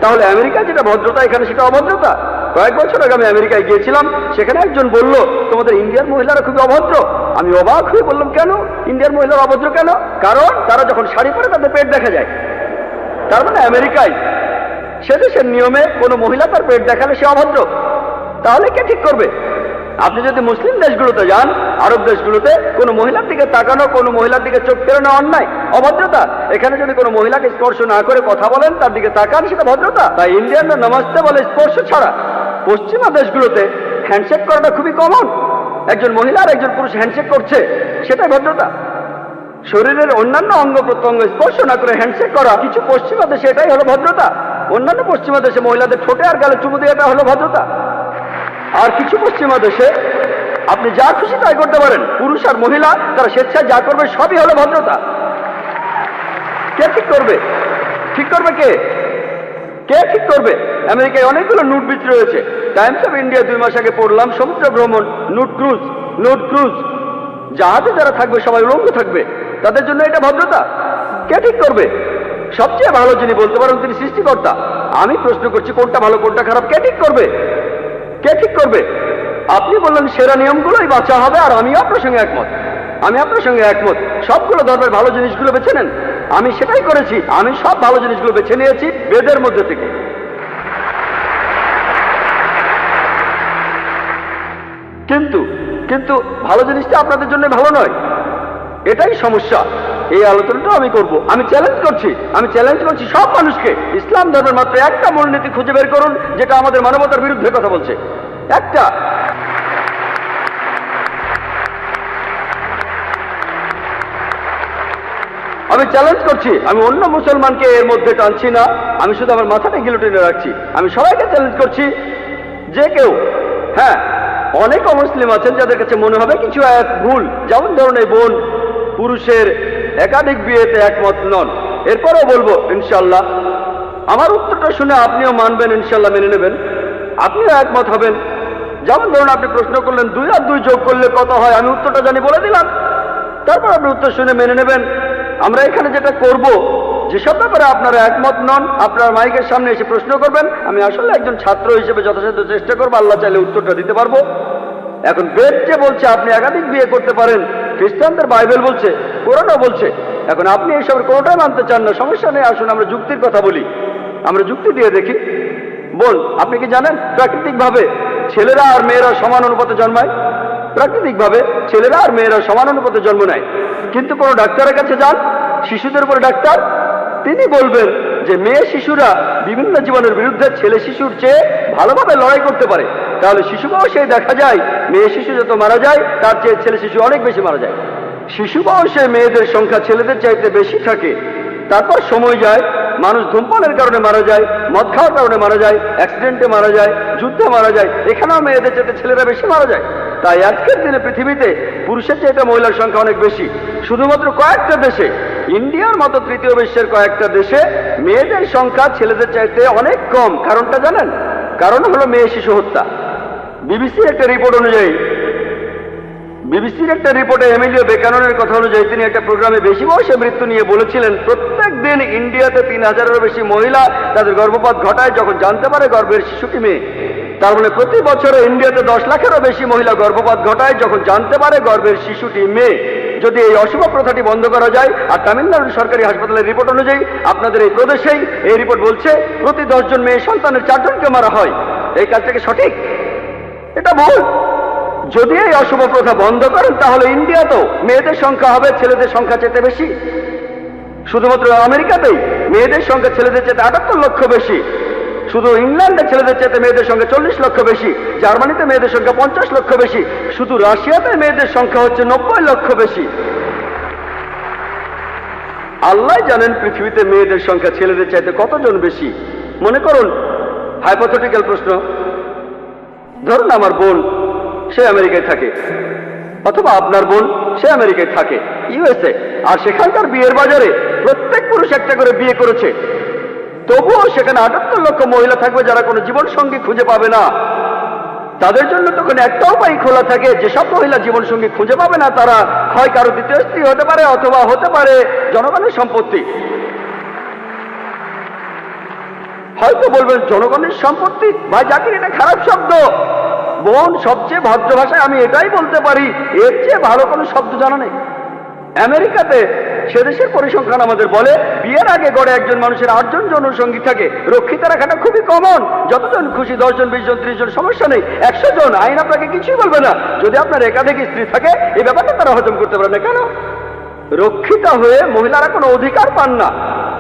তাহলে আমেরিকায় যেটা ভদ্রতা এখানে সেটা অভদ্রতা। কয়েক বছর আগে আমি আমেরিকায় গিয়েছিলাম, সেখানে একজন বলল তোমাদের ইন্ডিয়ার মহিলারা খুবই অভদ্র। আমি অবাক হয়ে বললাম কেন ইন্ডিয়ার মহিলারা অভদ্র কেন? কারণ তারা যখন শাড়ি পরে তাদের পেট দেখা যায়। তার মানে আমেরিকায় সে দেশের নিয়মে কোনো মহিলা তার পেট দেখালে সে অভদ্র। তাহলে কে ঠিক করবে? আপনি যদি মুসলিম দেশগুলোতে যান, আরব দেশগুলোতে, কোনো মহিলার দিকে তাকানো, কোনো মহিলার দিকে চোখ ফেরানো অন্যায়, অভদ্রতা। এখানে যদি কোনো মহিলাকে স্পর্শ না করে কথা বলেন, তার দিকে তাকান, সেটা ভদ্রতা। তাই ইন্ডিয়ানরা নমস্তে বলে স্পর্শ ছাড়া। পশ্চিমা দেশগুলোতে হ্যান্ডশেক করাটা খুবই কমন। একজন মহিলা আর একজন পুরুষ হ্যান্ডশেক করছে, সেটাই ভদ্রতা। শরীরের অন্যান্য অঙ্গ প্রত্যঙ্গ স্পর্শ না করে হ্যান্ডশেক করা কিছু পশ্চিমা দেশে এটাই হলো ভদ্রতা। অন্যান্য পশ্চিমা দেশে মহিলাদের ঠোঁটে আর গালে চুমু দিয়ে এটা হলো ভদ্রতা। আর কিছু পশ্চিমা দেশে আপনি যা খুশি তাই করতে পারেন, পুরুষ আর মহিলা তারা স্বেচ্ছায় যা করবে সবই হলো ভদ্রতা। কে ঠিক করবে? ঠিক করবে কে? কে ঠিক করবে? আমেরিকায় অনেকগুলো নুট বিচ রয়েছে। টাইমস অফ ইন্ডিয়া 2 মাস আগে পড়লাম, সমুদ্র ভ্রমণ, নুট ক্রুজ, জাহাজে যারা থাকবে সবাই উলঙ্গ থাকবে, তাদের জন্য এটা ভদ্রতা। কে ঠিক করবে? সবচেয়ে ভালো যিনি বলতে পারেন তিনি সৃষ্টিকর্তা। আমি প্রশ্ন করছি কোনটা ভালো কোনটা খারাপ কে ঠিক করবে? কে ঠিক করবে? আপনি বললেন সেরা নিয়মগুলোই বাঁচা হবে, আর আমিও আপনার সঙ্গে একমত। আমি আপনার সঙ্গে একমত। সবগুলো ধর্মের ভালো জিনিসগুলো বেছে নেন। আমি সেটাই করেছি। আমি সব ভালো জিনিসগুলো বেছে নিয়েছি বেদের মধ্যে থেকে। কিন্তু ভালো জিনিসটা আপনাদের জন্য ভালো নয়, এটাই সমস্যা। এই আলোচনাটা আমি করব। আমি চ্যালেঞ্জ করছি সব মানুষকে, ইসলাম ধর্মের মাত্র একটা মূলনীতি খুঁজে বের করুন যেটা আমাদের মানবতার বিরুদ্ধে কথা বলছে। একটা। আমি চ্যালেঞ্জ করছি, আমি অন্য মুসলমানকে এর মধ্যে টানছি না, আমি শুধু আমার মাথাটা গিলোটিনে রাখছি। আমি সবাইকে চ্যালেঞ্জ করছি, যে কেউ, হ্যাঁ অনেক অমুসলিম আছেন যাদের কাছে মনে হবে কিছু আয়াত ভুল, যেমন ধরুন এই বোন পুরুষের একাধিক বিয়েতে একমত নন। এরপরও বলবো ইনশাল্লাহ আমার উত্তরটা শুনে আপনিও মানবেন, ইনশাল্লাহ মেনে নেবেন, আপনিও একমত হবেন। যেমন ধরুন আপনি প্রশ্ন করলেন 2 আর 2 যোগ করলে কত হয়, আমি উত্তরটা জানি বলে দিলাম, তারপর আপনি উত্তর শুনে মেনে নেবেন। আমরা এখানে যেটা করব, যেসব ব্যাপারে আপনারা একমত নন আপনার মাইকের সামনে এসে প্রশ্ন করবেন। আমি আসলে একজন ছাত্র হিসেবে যথাসাধ্য চেষ্টা করবো, আল্লাহ চাইলে উত্তরটা দিতে পারবো। এখন বেদ যে বলছে আপনি একাধিক বিয়ে করতে পারেন, খ্রিস্টানদের বাইবেল বলছে, কোরআনও বলছে। এখন আপনি এইসবের কোনোটাই মানতে চান না, সমস্যা নেই, আসুন আমরা যুক্তির কথা বলি, আমরা যুক্তি দিয়ে দেখি। বল, আপনি কি জানেন প্রাকৃতিকভাবে ছেলেরা আর মেয়েরা সমান অনুপাতে জন্মায়? প্রাকৃতিকভাবে ছেলেরা আর মেয়েরা সমান অনুপাতে জন্ম নেয়। কিন্তু কোনো ডাক্তারের কাছে যান, শিশুদের উপরে ডাক্তার, তিনি বলবেন যে মেয়ে শিশুরা বিভিন্ন জীবনের বিরুদ্ধে ছেলে শিশুর চেয়ে ভালোভাবে লড়াই করতে পারে। তাহলে শিশু বয়সে দেখা যায় মেয়ে শিশু যত মারা যায় তার চেয়ে ছেলে শিশু অনেক বেশি মারা যায়। শিশু বয়সে মেয়েদের সংখ্যা ছেলেদের চাইতে বেশি থাকে। তারপর সময় যায়, মানুষ ধূমপানের কারণে মারা যায়, মদ খাওয়ার কারণে মারা যায়, অ্যাক্সিডেন্টে মারা যায়, যুদ্ধে মারা যায়, এখানেও মেয়েদের চাইতে ছেলেরা বেশি মারা যায়। তাই আজকের দিনে পৃথিবীতে পুরুষের চাইতে মহিলার সংখ্যা অনেক বেশি। শুধুমাত্র কয়েকটা দেশে, ইন্ডিয়ার মতো তৃতীয় বিশ্বের কয়েকটা দেশে মেয়েদের সংখ্যা ছেলেদের চাইতে অনেক কম। কারণটা জানেন? কারণ হলো মেয়ে শিশু হত্যা। বিবিসির একটা রিপোর্টে এমিলিও বেকাননের কথা অনুযায়ী তিনি একটা প্রোগ্রামে বেশি বয়সে মৃত্যু নিয়ে বলেছিলেন প্রত্যেক দিন ইন্ডিয়াতে 3000-এরও বেশি মহিলা তাদের গর্ভপাত ঘটায় যখন জানতে পারে গর্ভের শিশুটি মেয়ে। তার মানে প্রতি বছরে ইন্ডিয়াতে 10 লাখেরও বেশি মহিলা গর্ভপাত ঘটায় যখন জানতে পারে গর্ভের শিশুটি মেয়ে। যদি এই অশুভ প্রথাটি বন্ধ করা যায়, আর তামিলনাড়ুর সরকারি হাসপাতালের রিপোর্ট অনুযায়ী আপনাদের এই প্রদেশেই এই রিপোর্ট বলছে প্রতি 10 জন মেয়ে সন্তানের 4 জনকে মারা হয়, এই কাজটা কি সঠিক? এটা ভুল। যদি এই অশুভ প্রথা বন্ধ করেন তাহলে ইন্ডিয়াতেও মেয়েদের সংখ্যা হবে ছেলেদের সংখ্যা চেয়ে বেশি। শুধুমাত্র আমেরিকাতেই মেয়েদের সংখ্যা ছেলেদের চেয়ে 78 লক্ষ বেশি। শুধু ইংল্যান্ডে ছেলেদের চেয়ে মেয়েদের সংখ্যা 40 লক্ষ বেশি। জার্মানিতে মেয়েদের সংখ্যা 50 লক্ষ বেশি। শুধু রাশিয়াতে মেয়েদের সংখ্যা হচ্ছে 90 লক্ষ বেশি। আল্লাহ জানেন পৃথিবীতে মেয়েদের সংখ্যা ছেলেদের চাইতে কতজন বেশি। মনে করুন হাইপোথেটিক্যাল প্রশ্ন, ধরুন আমার বোন সে আমেরিকায় থাকে, অথবা আপনার বোন সে আমেরিকায় থাকে, ইউএসএ, আর সেখানকার বিয়ের বাজারে প্রত্যেক পুরুষ একটা করে বিয়ে করেছে। তবুও সেখানে 78 লক্ষ মহিলা থাকবে যারা কোনো জীবন সঙ্গী খুঁজে পাবে না। তাদের জন্য তখন একটা উপায় খোলা থাকে, যেসব মহিলা জীবনসঙ্গী খুঁজে পাবে না তারা হয় কারো দ্বিতীয় স্ত্রী হতে পারে অথবা হতে পারে জনগণের সম্পত্তি। হয়তো বলবেন জনগণের সম্পত্তি, ভাই জাকির এটা খারাপ শব্দ। বোন, সবচেয়ে ভদ্র ভাষায় আমি এটাই বলতে পারি, এর চেয়ে ভালো কোনো শব্দ জানা নেই। আমেরিকাতে সে দেশের পরিসংখ্যান আমাদের বলে বিয়ের আগে গড়ে একজন মানুষের 8 জন যৌনসঙ্গী থাকে। রক্ষিতা রাখাটা খুবই কমন, যতজন খুশি 10 জন 20 জন 30 জন সমস্যা নেই। 100 জন আইন আপনাকে কিছুই বলবে না। যদি আপনার একাধিক স্ত্রী থাকে এই ব্যাপারটা তারা হজম করতে পারে না। কেন? রক্ষিতা হয়ে মহিলারা কোনো অধিকার পান না,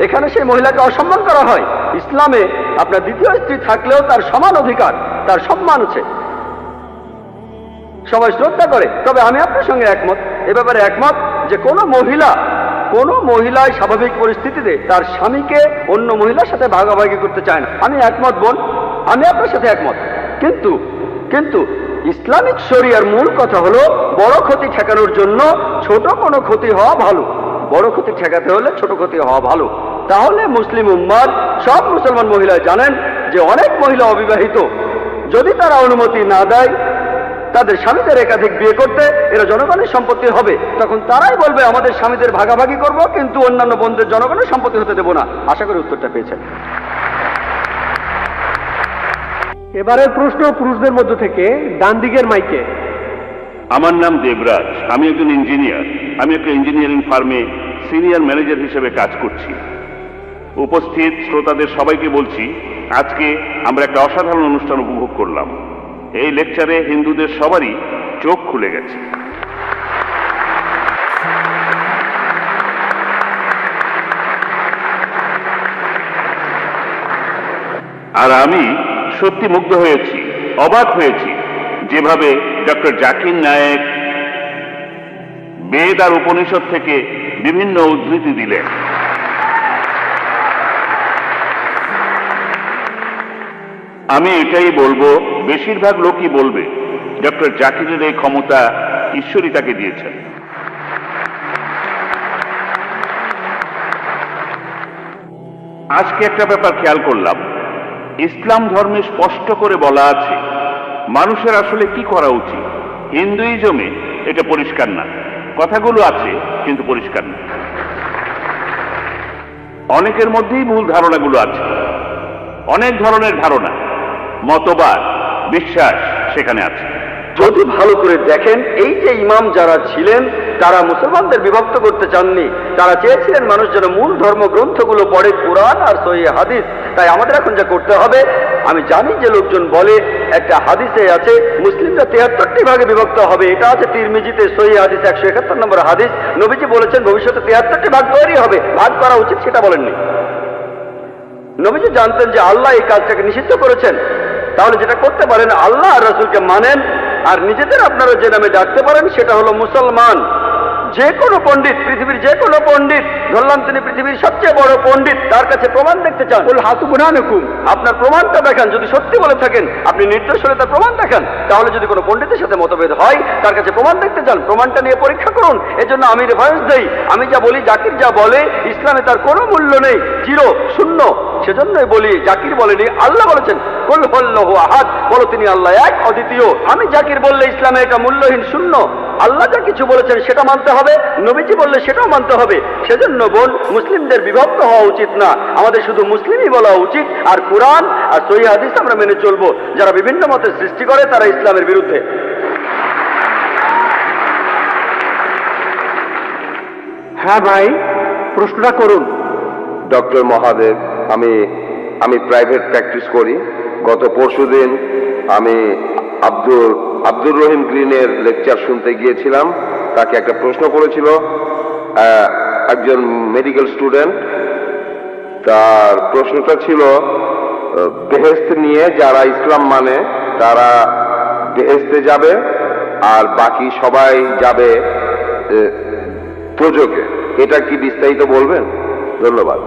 এখানে সেই মহিলাকে অসম্মান করা হয়। ইসলামে আপনার দ্বিতীয় স্ত্রী থাকলেও তার সমান অধিকার, তার সম্মান আছে, সবাই শ্রদ্ধা করে। তবে আমি আপনার সঙ্গে একমত, এ ব্যাপারে একমত যে কোনো মহিলাই স্বাভাবিক পরিস্থিতিতে তার স্বামীকে অন্য মহিলার সাথে ভাগাভাগি করতে চায় না। আমি একমত বোন, আমি আপনার সাথে একমত। কিন্তু ইসলামিক শরিয়ার মূল কথা হলো বড় ক্ষতি ঠেকানোর জন্য ছোট কোনো ক্ষতি হওয়া ভালো। বড় ক্ষতি ঠেকাতে হলে ছোট ক্ষতি হওয়া ভালো। তাহলে মুসলিম উম্মার সব মুসলমান মহিলা জানেন যে অনেক মহিলা অবিবাহিত, যদি তারা অনুমতি না দেয় তাদের স্বামীদের একাধিক বিয়ে করতে, এরা জনগণের সম্পত্তি হবে। তখন তারাই বলবে আমাদের স্বামীদের ভাগাভাগি করব, কিন্তু অন্যান্য বোনদের জনগণের সম্পত্তি হতে দেব না। আশা করি উত্তরটা পেয়েছেন। এবারের প্রশ্ন পুরুষদের মধ্য থেকে ডান দিকের মাইকে। আমার নাম দেবরাজ, আমি একজন ইঞ্জিনিয়ার। আমি একটা ইঞ্জিনিয়ারিং ফার্মে সিনিয়র ম্যানেজার হিসেবে কাজ করছি। উপস্থিত শ্রোতাদের সবাইকে বলছি, আজকে আমরা একটা অসাধারণ অনুষ্ঠান উপভোগ করলাম। এই লেকচারে হিন্দুদের সবারই চোখ খুলে গেছে। আর আমি সত্যি মুগ্ধ হয়েছি, অবাক হয়েছি যেভাবে ডক্টর জাকির নায়েক বেদ আর উপনিষদ থেকে বিভিন্ন উদ্ধৃতি দিলেন। আমি এটাই বলবো, বেশিরভাগ লোকই বলবে ডক্টর জাকিরের এই ক্ষমতা ঈশ্বরই তাকে দিয়েছেন। আজকে একটা ব্যাপার খেয়াল করলাম, ইসলাম ধর্মে স্পষ্ট করে বলা আছে মানুষের আসলে কি করা উচিত। হিন্দুইজমে এটা পরিষ্কার না, কথাগুলো আছে কিন্তু পরিষ্কার না। অনেকের মধ্যেই ভুল ধারণাগুলো আছে, অনেক ধরনের ধারণা, মতবাদ, বিশ্বাস সেখানে আছে। যদি ভালো করে দেখেন, এই যে ইমাম যারা ছিলেন তারা মুসলমানদের বিভক্ত করতে চাননি। তারা চেয়েছিলেন মানুষ যেন মূল ধর্মগ্রন্থগুলো পড়ে, কোরআন আর সহিহ হাদিস। তাই আমাদের এখন যা করতে হবে, আমি জানি যে লোকজন বলে একটা হাদিসে আছে মুসলিমরা 73টি ভাগে বিভক্ত হবে। এটা আছে তিরমিজিতে, সহিহ হাদিস 171 নম্বর হাদিস। নবীজি বলেছেন ভবিষ্যতে 73টি ভাগ তৈরি হবে। ভাগ করা উচিত সেটা বলেননি। নবীজি জানতেন যে আল্লাহ এই কাজটাকে নিষিদ্ধ করেছেন। তাহলে যেটা করতে পারেন, আল্লাহ আর রাসূলকে মানেন, আর নিজেদের আপনারা যে নামে ডাকতে পারেন সেটা হলো মুসলমান। যে কোনো পণ্ডিত, পৃথিবীর যে কোনো পণ্ডিত, ধরলাম তিনি পৃথিবীর সবচেয়ে বড় পণ্ডিত, তার কাছে প্রমাণ দেখতে চান, বল হাতু বুরহানুকুম, আপনার প্রমাণটা দেখান। যদি সত্যি বলে থাকেন, আপনি নির্দোষ হলে তার প্রমাণ দেখান। তাহলে যদি কোনো পণ্ডিতের সাথে মতভেদ হয়, তার কাছে প্রমাণ দেখতে চান, প্রমাণটা নিয়ে পরীক্ষা করুন। এজন্য আমি রেফারেন্স দেই, আমি যা বলি জাকির যা বলে, ইসলামে তার কোনো মূল্য নেই, জিরো, শূন্য। সেজন্যই বলি জাকির বলেনি, আল্লাহ বলেছেন কুল হুয়াল্লাহু আহাদ, বলো তিনি আল্লাহ এক, অদ্বিতীয়। আমি জাকির বললে ইসলামে এটা মূল্যহীন, শূন্য। আল্লাহ যা কিছু বলেছেন সেটা মানতে হবে, নবীজি বললে সেটাও মানতে হবে। সেজন্য বোন, মুসলিমদের বিভক্ত হওয়া উচিত না, আমাদের শুধু মুসলিমই বলা উচিত। আর কোরআন আর সহিহ হাদিস আমরা মেনে চলবো। যারা বিভিন্ন মতের সৃষ্টি করে তারা ইসলামের বিরুদ্ধে। হ্যাঁ ভাই, প্রশ্নটা করুন। ডক্টর মহাদেব, আমি প্রাইভেট প্র্যাকটিস করি। গত পরশুদিন আমি আব্দুর রহিম গ্রিনের লেকচার শুনতে গিয়েছিলাম। তাকে একটা প্রশ্ন করেছিল একজন মেডিকেল স্টুডেন্ট। তার প্রশ্নটা ছিল বেহেশত নিয়ে, যারা ইসলাম মানে তারা বেহেশতে যাবে আর বাকি সবাই যাবে দোজখে। এটা কি বিস্তারিত বলবেন? ধন্যবাদ।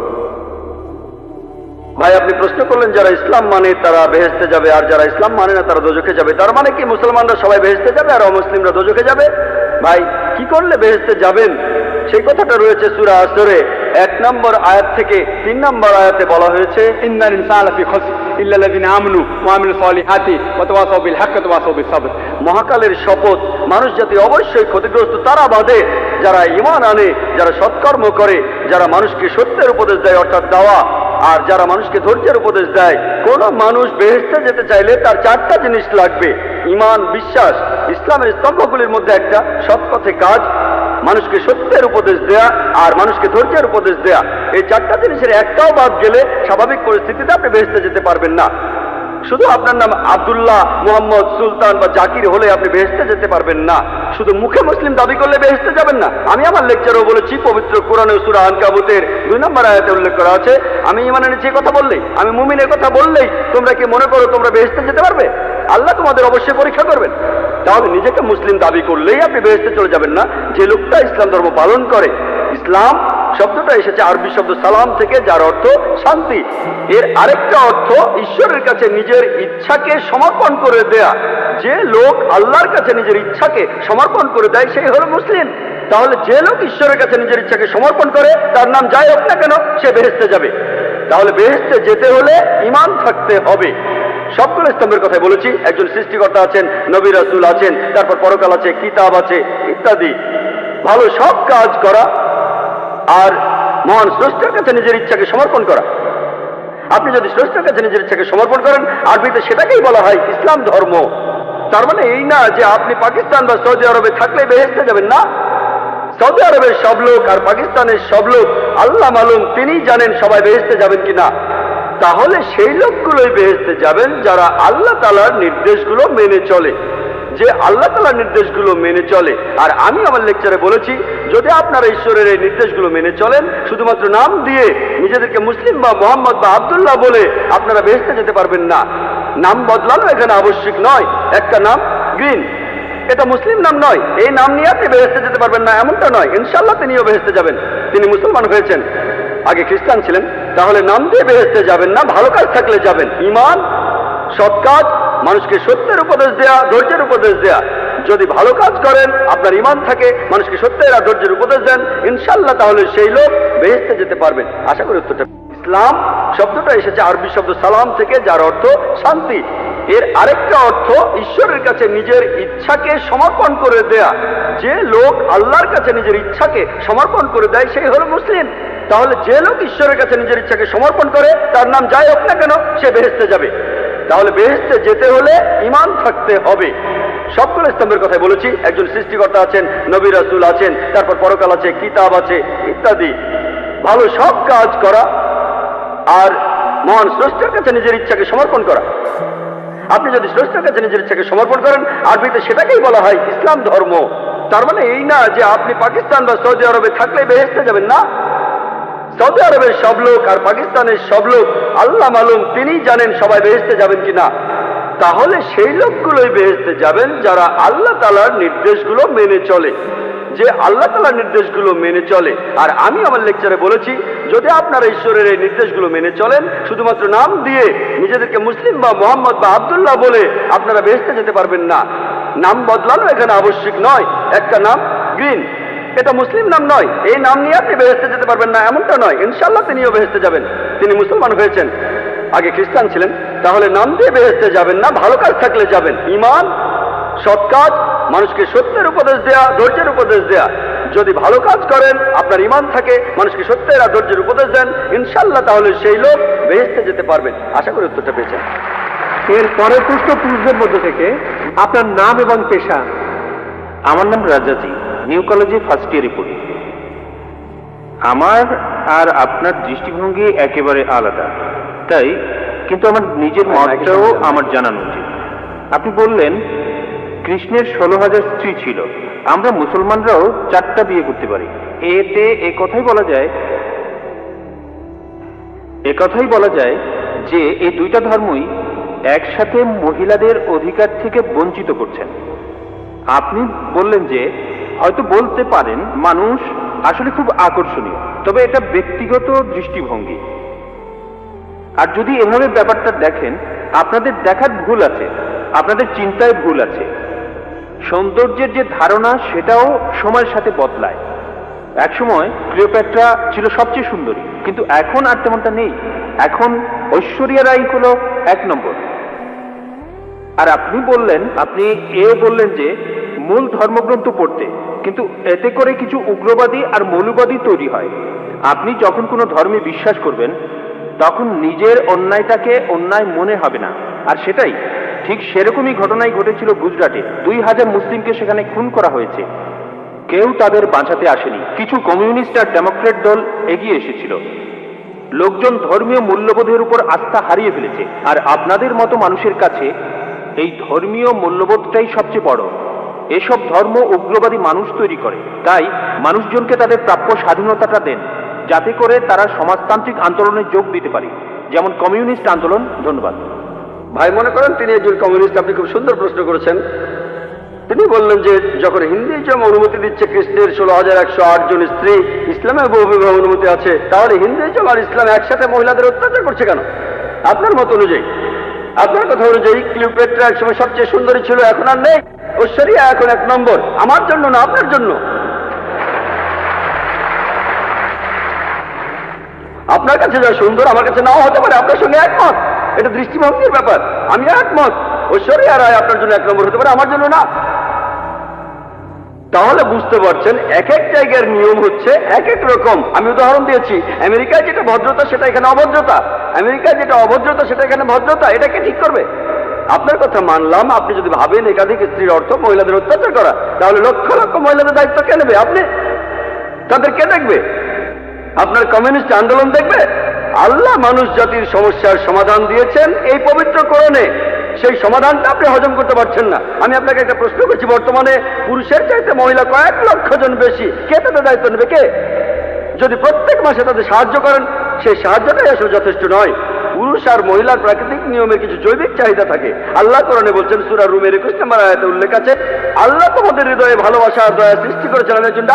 ভাই, আপনি প্রশ্ন করলেন যারা ইসলাম মানে তারা বেহেশতে যাবে আর যারা ইসলাম মানে না তারা দোজখে যাবে। তার মানে কি মুসলমানরা সবাই বেহেশতে যাবে আর অমুসলিমরা দোজখে যাবে? ভাই, কি করলে বেহেশতে যাবেন সেই কথাটা রয়েছে সূরা আসরে 1 নম্বর আয়াত থেকে 3 নম্বর আয়াতে বলা হয়েছে, ইন্নাল ইনসানা ফি খুসর, ইল্লাল্লাযিনা আমানু ওয়া আমিলুস সালিহাতি ওয়া তাওয়াসাউ বিল হাক্কি ওয়া তাওয়াসাউ বিস সাবর। মহাকালের শপথ, মানুষ জাতি অবশ্যই ক্ষতিগ্রস্ত তারা বাদে যারা ঈমান আনে, যারা সৎকর্ম করে, যারা মানুষকে সত্যের উপদেশ দেয় অর্থাৎ দাওয়া, আর যারা মানুষকে ধৈর্যের উপদেশ দেয়। কোন মানুষ বেহেশতে যেতে চাইলে তার চারটা জিনিস লাগবে: ঈমান, বিশ্বাস, ইসলামের স্তম্ভগুলির মধ্যে একটা সৎ পথে কাজ, মানুষকে সত্যের উপদেশ দেয়া আর মানুষকে ধৈর্যের উপদেশ দেয়া। এই চারটা জিনিসের একটাও বাদ গেলে স্বাভাবিক পরিস্থিতিতে আপনি বেহেশতে যেতে পারবেন না। শুধু আপনার নাম আব্দুল্লাহ, মুহাম্মদ, সুলতান বা জাকির হলে আপনি বেহেশতে যেতে পারবেন না। শুধু মুখে মুসলিম দাবি করলে বেহেশতে যাবেন না। আমি আমার লেকচারেও বলেছি, পবিত্র কোরআনে সূরা আনকাবুতের 2 নম্বর আয়াতে উল্লেখ করা আছে, আমি ঈমান এনেছি কথা বললেই, আমি মুমিনের কথা বললেই তোমরা কি মনে করো তোমরা বেহেশতে যেতে পারবে? আল্লাহ তোমাদের অবশ্যই পরীক্ষা করবেন। তাহলে নিজেকে মুসলিম দাবি করলেই আপনি বেহেশতে চলে যাবেন না। যে লোকটা ইসলাম ধর্ম পালন করে, ইসলাম শব্দটা এসেছে আরবি শব্দ সালাম থেকে, যার অর্থ শান্তি। এর আরেকটা অর্থ ঈশ্বরের কাছে নিজের ইচ্ছাকে সমর্পণ করে দেয়া। যে লোক আল্লাহর কাছে নিজের ইচ্ছাকে সমর্পণ করে দেয় সেই হলো মুসলিম। তাহলে যে লোক ঈশ্বরের কাছে নিজের ইচ্ছাকে সমর্পণ করে, তার নাম যাই হোক না কেন, সে বেহেশতে যাবে। তাহলে বেহেশতে যেতে হলে ঈমান থাকতে হবে। সবগুলো স্তম্ভের কথাই বলেছি। একজন সৃষ্টিকর্তা আছেন, নবী রাসূল আছেন, তারপর পরকাল আছে, কিতাব আছে ইত্যাদি। ভালো সব কাজ করা আর মহান স্রষ্টার কাছে নিজের ইচ্ছাকে সমর্পণ করা। আপনি যদি স্রষ্টার কাছে নিজের ইচ্ছাকে সমর্পণ করেন, আরবিতে সেটাকেই বলা হয় ইসলাম ধর্ম। তার মানে এই না যে আপনি পাকিস্তান বা সৌদি আরবে থাকলে বেহেশতে যাবেন না। সৌদি আরবের সব লোক আর পাকিস্তানের সব লোক আল্লাহ মালুম, তিনি জানেন সবাই বেহেশতে যাবেন কিনা। তাহলে সেই লোকগুলোই বেহেশতে যাবেন যারা আল্লাহ তাআলার নির্দেশগুলো মেনে চলে, যে আল্লাহ তাআলার নির্দেশগুলো মেনে চলে। আর আমি আমার লেকচারে বলেছি, যদি আপনারা ঈশ্বরের এই নির্দেশগুলো মেনে চলেন, শুধুমাত্র নাম দিয়ে নিজেদেরকে মুসলিম বা মোহাম্মদ বা আব্দুল্লাহ বলে আপনারা বেহেশতে যেতে পারবেন না। নাম বদলানো এখানে আবশ্যিক নয়। একটা নাম গ্রিন, এটা মুসলিম নাম নয়, এই নাম নিয়ে আপনি বেহেশতে যেতে পারবেন না এমনটা নয়। ইনশাআল্লাহ তিনিও বেহেশতে যাবেন, তিনি মুসলমান হয়েছেন, আগে খ্রিস্টান ছিলেন। তাহলে নাম দিয়ে বেহেশতে যাবেন না, ভালো কাজ থাকলে যাবেন। ঈমান, সৎ কাজ, মানুষকে সত্যের উপদেশ দেয়া, ধৈর্যের উপদেশ দেয়া। যদি ভালো কাজ করেন, আপনার ঈমান থাকে, মানুষকে সত্যের আর ধৈর্যের উপদেশ দেন, ইনশাআল্লাহ তাহলে সেই লোক বেহেশতে যেতে পারবেন। আশা করি উত্তরটা। ইসলাম শব্দটা এসেছে আরবি শব্দ সালাম থেকে, যার অর্থ শান্তি। এর আরেকটা অর্থ ঈশ্বরের কাছে নিজের ইচ্ছাকে সমর্পণ করে দেয়া। যে লোক আল্লাহর কাছে নিজের ইচ্ছাকে সমর্পণ করে দেয় সেই হলো মুসলিম। তাহলে যে লোক ঈশ্বরের কাছে নিজের ইচ্ছাকে সমর্পণ করে, তার নাম যাই হোক না কেন, সে বেহেশতে যাবে। তাহলে বেহেশতে যেতে হলে ঈমান থাকতে হবে। সবগুলো স্তম্ভের কথাই বলেছি। একজন সৃষ্টিকর্তা আছেন, নবী রাসূল আছেন, তারপর পরকাল আছে, কিতাব আছে ইত্যাদি। ভালো সব কাজ করা আর মহান স্রষ্টার কাছে নিজের ইচ্ছাকে সমর্পণ করা। আপনি যদি স্রষ্টার কাছে নিজের ইচ্ছাকে সমর্পণ করেন, আরবিতে সেটাকেই বলা হয় ইসলাম ধর্ম। তার মানে এই না যে আপনি পাকিস্তান বা সৌদি আরবে থাকলে বেহেশতে যাবেন না। সৌদি আরবের সব লোক আর পাকিস্তানের সব লোক আল্লাহ মালুম, তিনি জানেন সবাই বেহেশতে যাবেন কিনা। তাহলে সেই লোকগুলোই বেহেশতে যাবেন যারা আল্লাহ তাআলার নির্দেশগুলো মেনে চলে, যে আল্লাহ তাআলার নির্দেশগুলো মেনে চলে। আর আমি আমার লেকচারে বলেছি, যদি আপনারা ঈশ্বরের এই নির্দেশগুলো মেনে চলেন, শুধুমাত্র নাম দিয়ে নিজেদেরকে মুসলিম বা মোহাম্মদ বা আব্দুল্লাহ বলে আপনারা বেহেশতে যেতে পারবেন না। নাম বদলানো এখানে আবশ্যিক নয়। একটা নাম গ্রিন, এটা মুসলিম নাম নয়, এই নাম নিয়ে আপনি বেহেশতে যেতে পারবেন না এমনটা নয়। ইনশাআল্লাহ তিনিও বেহেশতে যাবেন, তিনি মুসলমান হয়েছেন, আগে খ্রিস্টান ছিলেন। তাহলে নাম দিয়ে বেহেশতে যাবেন না, ভালো কাজ থাকলে যাবেন। ঈমান, সৎ কাজ, মানুষকে সত্যের উপদেশ দেয়া, ধৈর্যের উপদেশ দেয়া। যদি ভালো কাজ করেন, আপনার ঈমান থাকে, মানুষকে সত্যের আর ধৈর্যের উপদেশ দেন, ইনশাআল্লাহ তাহলে সেই লোক বেহেশতে যেতে পারবেন। আশা করি উত্তরটা পেয়েছেন। এর পরের প্রশ্ন পুরুষদের মধ্যে থেকে, আপনার নাম এবং পেশা। আমার নাম রাজাজি, নিউ কলেজে ফার্স্ট ইয়ারে পড়ি। আমার আর আপনার দৃষ্টিভঙ্গি একেবারে আলাদা, তাই কিন্তু আমার নিজের মতটাও আমার জানানো উচিত। আপনি বললেন কৃষ্ণের 16,000 স্ত্রী ছিল, আমরা মুসলমানরাও 4টা বিয়ে করতে পারি। এতে একথাই বলা যায় যে এই দুইটা ধর্মই একসাথে মহিলাদের অধিকার থেকে বঞ্চিত করছেন। আপনি বললেন যে হয়তো বলতে পারেন মানুষ আসলে খুব আকর্ষণীয়, তবে এটা ব্যক্তিগত দৃষ্টিভঙ্গি। আর যদি এভাবে ব্যাপারটা দেখেন, আপনাদের দেখার ভুল আছে, আপনাদের চিন্তায় ভুল আছে। সৌন্দর্যের যে ধারণা সেটাও সময়ের সাথে বদলায়। একসময় ক্লিওপেট্রা ছিল সবচেয়ে সুন্দরী, কিন্তু এখন আর তেমনটা নেই। এখন ঐশ্বরিয়া রাই হলো 1 নম্বর। আর আপনি বললেন যে মূল ধর্মগ্রন্থ পড়তে, কিন্তু এতে করে কিছু উগ্রবাদী আর মৌলবাদী তৈরি হয়। আপনি যখন কোনো ধর্মে বিশ্বাস করবেন তখন নিজের অন্যায়টাকে অন্যায় মনে হবে না, আর সেটাই ঠিক সেরকমই ঘটনাই ঘটেছিল গুজরাটে। 2000 মুসলিমকে সেখানে খুন করা হয়েছে, কেউ তাদের বাঁচাতে আসেনি। কিছু কমিউনিস্ট আর ডেমোক্রেট দল এগিয়ে এসেছিল। লোকজন ধর্মীয় মূল্যবোধের উপর আস্থা হারিয়ে ফেলেছে, আর আপনাদের মতো মানুষের কাছে এই ধর্মীয় মূল্যবোধটাই সবচেয়ে বড়। এসব ধর্ম উগ্রবাদী মানুষ তৈরি করে। তাই মানুষজনকে তাদের প্রাপ্য স্বাধীনতাটা দেন, যাতে করে তারা সমাজতান্ত্রিক আন্দোলনে যোগ দিতে পারে, যেমন কমিউনিস্ট আন্দোলন। ধন্যবাদ। ভাই মনে করেন তিনি একজন কমিউনিস্ট। আপনি খুব সুন্দর প্রশ্ন করেছেন। তিনি বললেন যে যখন হিন্দুইজম অনুমতি দিচ্ছে কৃষ্ণের 16,108 জন স্ত্রী, ইসলামে বহু বিবাহ অনুমতি আছে, তাহলে হিন্দুইজম আর ইসলাম একসাথে মহিলাদের অত্যাচার করছে কেন? আপনার মত অনুযায়ী, আপনার কথা অনুযায়ী ক্লিওপেট্রা একসময় সবচেয়ে সুন্দরী ছিল, এখন আর নেই। ঐশ্বরিয়া এখন 1 নম্বর। আমার জন্য না, আপনার জন্য। আপনার কাছে যা সুন্দর আমার কাছে নাও হতে পারে, আপনার সঙ্গে একমত। এটা দৃষ্টিভঙ্গির ব্যাপার। আমি একমত, ঐশ্বরিয়া রায় আপনার জন্য 1 নম্বর হতে পারে, আমার জন্য না। তাহলে বুঝতে পারছেন এক এক জায়গার নিয়ম হচ্ছে এক এক রকম। আমি উদাহরণ দিয়েছি, আমেরিকায় যেটা ভদ্রতা সেটা এখানে অভদ্রতা, আমেরিকায় যেটা অভদ্রতা সেটা এখানে ভদ্রতা। এটাকে ঠিক করবে? আপনার কথা মানলাম। আপনি যদি ভাবেন একাধিক স্ত্রীর অর্থ মহিলাদের অত্যাচার করা, তাহলে লক্ষ লক্ষ মহিলাদের দায়িত্ব কে নেবে? আপনি। তাদের কে দেখবে? আপনার কমিউনিস্ট আন্দোলন দেখবে? আল্লাহ মানুষ জাতির সমস্যার সমাধান দিয়েছেন এই পবিত্র কোরআনে। সেই সমাধানটা আপনি হজম করতে পারছেন না। আমি আপনাকে একটা প্রশ্ন করছি, বর্তমানে পুরুষের চাইতে মহিলা কয়েক লক্ষ জন বেশি। কে তাদের দায়িত্ব নেবে? কে? যদি প্রত্যেক মাসে তাদের সাহায্য করেন, সেই সাহায্যটাই আসলে যথেষ্ট নয়। পুরুষ আর মহিলার প্রাকৃতিক নিয়মের কিছু জৈবিক চাহিদা থাকে। আল্লাহ কোরআনে বলছেন, সূরা রুমের 21 নম্বর আয়াতে উল্লেখ আছে, আল্লাহ তোমাদের হৃদয়ে ভালোবাসা আর দয়া সৃষ্টি করেছেন। আমি একজন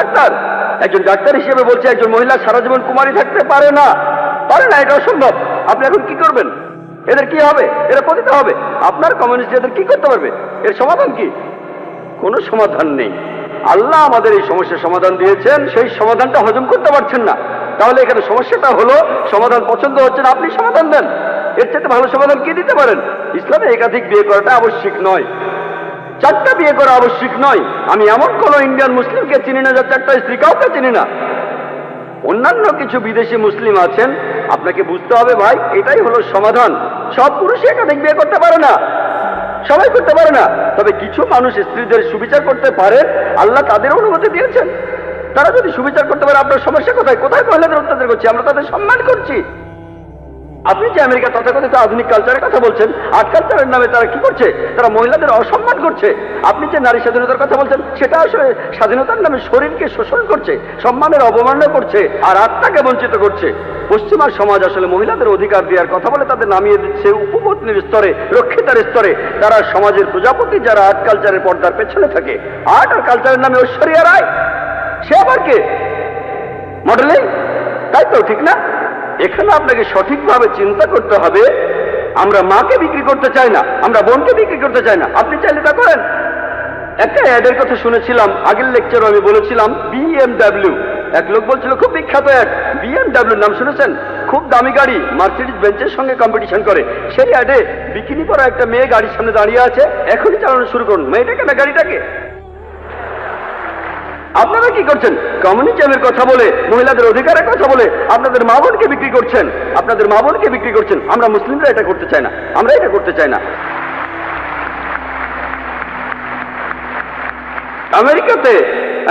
ডাক্তার হিসেবে বলছি, একজন মহিলা সারা জীবন কুমারী থাকতে পারে না। এটা অসম্ভব। আপনি এখন কি করবেন? এদের কি হবে? এরা পতিত হবে। আপনার কমিউনিস্ট এদের কি করতে পারবে? এর সমাধান কি? কোনো সমাধান নেই। আল্লাহ আমাদের এই সমস্যার সমাধান দিয়েছেন, সেই সমাধানটা হজম করতে পারছেন না। তাহলে এখানে সমস্যাটা হলো সমাধান পছন্দ হচ্ছে না, আপনি সমাধান দেন। এর চাইতে ভালো সমাধান কি দিতে পারেন? ইসলামে একাধিক বিয়ে করাটা আবশ্যিক নয়, 4টা বিয়ে করা আবশ্যিক নয়। আমি এমন কোন ইন্ডিয়ান মুসলিমকে চিনি না যার 4টা স্ত্রী, কাউকে চিনি না। অন্যান্য কিছু বিদেশি মুসলিম আছেন, আপনাকে বুঝতে হবে ভাই, এটাই হলো সমাধান। সব পুরুষই একাধিক বিয়ে করতে পারে না, সবাই করতে পারে না। তবে কিছু মানুষ স্ত্রীদের সুবিচার করতে পারে, আল্লাহ তাদের অনুমতি দিয়েছেন। তারা যদি সুবিচার করতে পারে, আপনার সমস্যা কোথায়? কোথায় মহিলাদের অত্যাচার করছি? আমরা তাদের সম্মান করছি। আপনি যে আমেরিকা তথাকথিত আধুনিক কালচারের কথা বলছেন, আর্ট কালচারের নামে তারা কি করছে? তারা মহিলাদের অসম্মান করছে। আপনি যে নারী স্বাধীনতার কথা বলছেন, সেটা আসলে স্বাধীনতার নামে শরীরকে শোষণ করছে, সম্মানের অবমাননা করছে, আর আত্মাকে বঞ্চিত করছে। পশ্চিমা সমাজ আসলে মহিলাদের অধিকার দেওয়ার কথা বলে তাদের নামিয়ে দিচ্ছে উপপত্নীর স্তরে, রক্ষিতার স্তরে। তারা সমাজের প্রজাপতি, যারা আর্ট কালচারের পর্দার পেছনে থাকে। আর্ট আর কালচারের নামে ঐশ্বরিয়া রায়, সে আবার কে? মডেলিং, তাই তো? ঠিক না? এখানে আপনাকে সঠিকভাবে চিন্তা করতে হবে। আমরা মাকে বিক্রি করতে চাই না, আমরা বোনকে বিক্রি করতে চাই না। আপনি চাইলে তা করেন। একটা অ্যাডের কথা শুনেছিলাম, আগের লেকচারে আমি বলেছিলাম, BMW। এক লোক বলছিল, খুব বিখ্যাত অ্যাড, BMW নাম শুনেছেন? খুব দামি গাড়ি, মার্সিডিজ বেঞ্চের সঙ্গে কম্পিটিশন করে। সেই অ্যাডে বিকিনি পরা একটা মেয়ে গাড়ির সামনে দাঁড়িয়ে আছে, এখনই চালানো শুরু করুন। মেয়েটাকে না গাড়িটাকে? আপনারা কি করছেন? কমিউনিজমের কথা বলে, মহিলাদের অধিকারের কথা বলে আপনাদের মা বোনকে বিক্রি করছেন, আপনাদের মা বোনকে বিক্রি করছেন। আমরা মুসলিমরা এটা করতে চাই না, আমরা এটা করতে চাই না।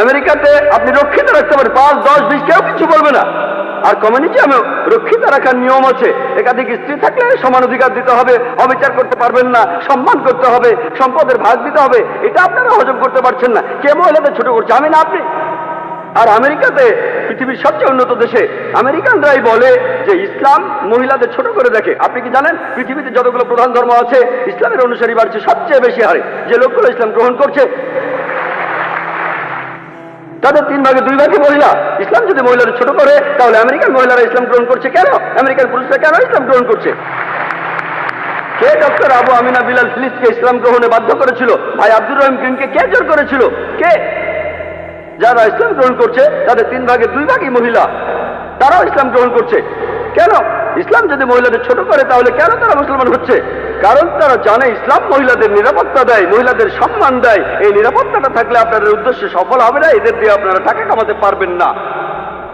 আমেরিকাতে আপনি রক্ষিত রাখতে পারেন 5, 10, 20, কেউ কিছু বলবে না। আর কমিউনিজমে রক্ষিত রাখার নিয়ম আছে, একাধিক স্ত্রী থাকলে সমান অধিকার দিতে হবে, অবিচার করতে পারবেন না, সম্মান করতে হবে, সম্পদের ভাগ দিতে হবে। এটা আপনারা হজম করতে পারছেন না। কে মহিলাদের ছোট করছে? আমি না আপনি। আর আমেরিকাতে, পৃথিবীর সবচেয়ে উন্নত দেশে, আমেরিকানরাই বলে যে ইসলাম মহিলাদের ছোট করে দেখে। আপনি কি জানেন, পৃথিবীতে যতগুলো প্রধান ধর্ম আছে, ইসলামের অনুসারী বাড়ছে সবচেয়ে বেশি হারে। যে লোকগুলো ইসলাম গ্রহণ করছে, তাদের 3 ভাগে 2 ভাগে মহিলা। ইসলাম যদি মহিলাদের ছোট করে, তাহলে আমেরিকান মহিলারা ইসলাম গ্রহণ করছে কেন? আমেরিকান পুরুষরা কেন ইসলাম গ্রহণ করছে? কে ডক্টর আবু আমিনা বিলাল ফিলিসকে ইসলাম গ্রহণে বাধ্য করেছিল? ভাই আব্দুর রহিম গ্রিনকে কে জোর করেছিল? কে? যারা ইসলাম গ্রহণ করছে তাদের 3 ভাগে 2 ভাগই মহিলা, তারাও ইসলাম গ্রহণ করছে। কেন? ইসলাম যদি মহিলাদের ছোট করে তাহলে কেন তারা মুসলমান হচ্ছে? কারণ তারা জানে ইসলাম মহিলাদের নিরাপত্তা দেয়, মহিলাদের সম্মান দেয়। এই নিরাপত্তাটা থাকলে আপনাদের উদ্দেশ্য সফল হবে না, এদের দিয়ে আপনারা টাকা কামাতে পারবেন না।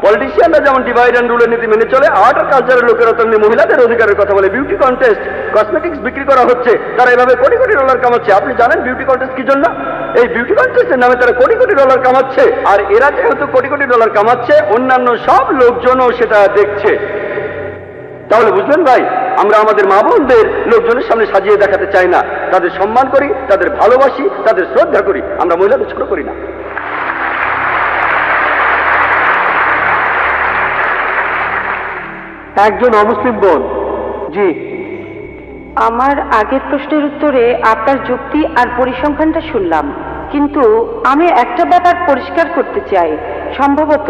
পলিটিশিয়ানরা যেমন ডিভাইড অ্যান্ড রুলের নীতি মেনে চলে, আর্ট আর কালচারের লোকেরা তেমনি মহিলাদের অধিকারের কথা বলে। বিউটি কন্টেস্ট, কসমেটিক্স বিক্রি করা হচ্ছে, তারা এভাবে কোটি কোটি ডলার কামাচ্ছে। আপনি জানেন বিউটি কন্টেস্ট কি জন্য? এই বিউটি কন্টেস্টের নামে তারা কোটি কোটি ডলার কামাচ্ছে। আর এরা যেহেতু কোটি কোটি ডলার কামাচ্ছে, অন্যান্য সব লোকজনও সেটা দেখছে। তাহলে বুঝলেন ভাই, আমরা আমাদের মা বোনদের লোকজনের সামনে সাজিয়ে দেখাতে চাই না। তাদের সম্মান করি, তাদের ভালোবাসি, তাদের শ্রদ্ধা করি, আমরা মহিলাদের ছোট করি না। একজন অমুসলিম বোন। জি, আমার আগের প্রশ্নের উত্তরে আপনার যুক্তি আর পরিসংখ্যানটা শুনলাম, কিন্তু আমি একটা ব্যাপার পরিষ্কার করতে চাই। সম্ভবত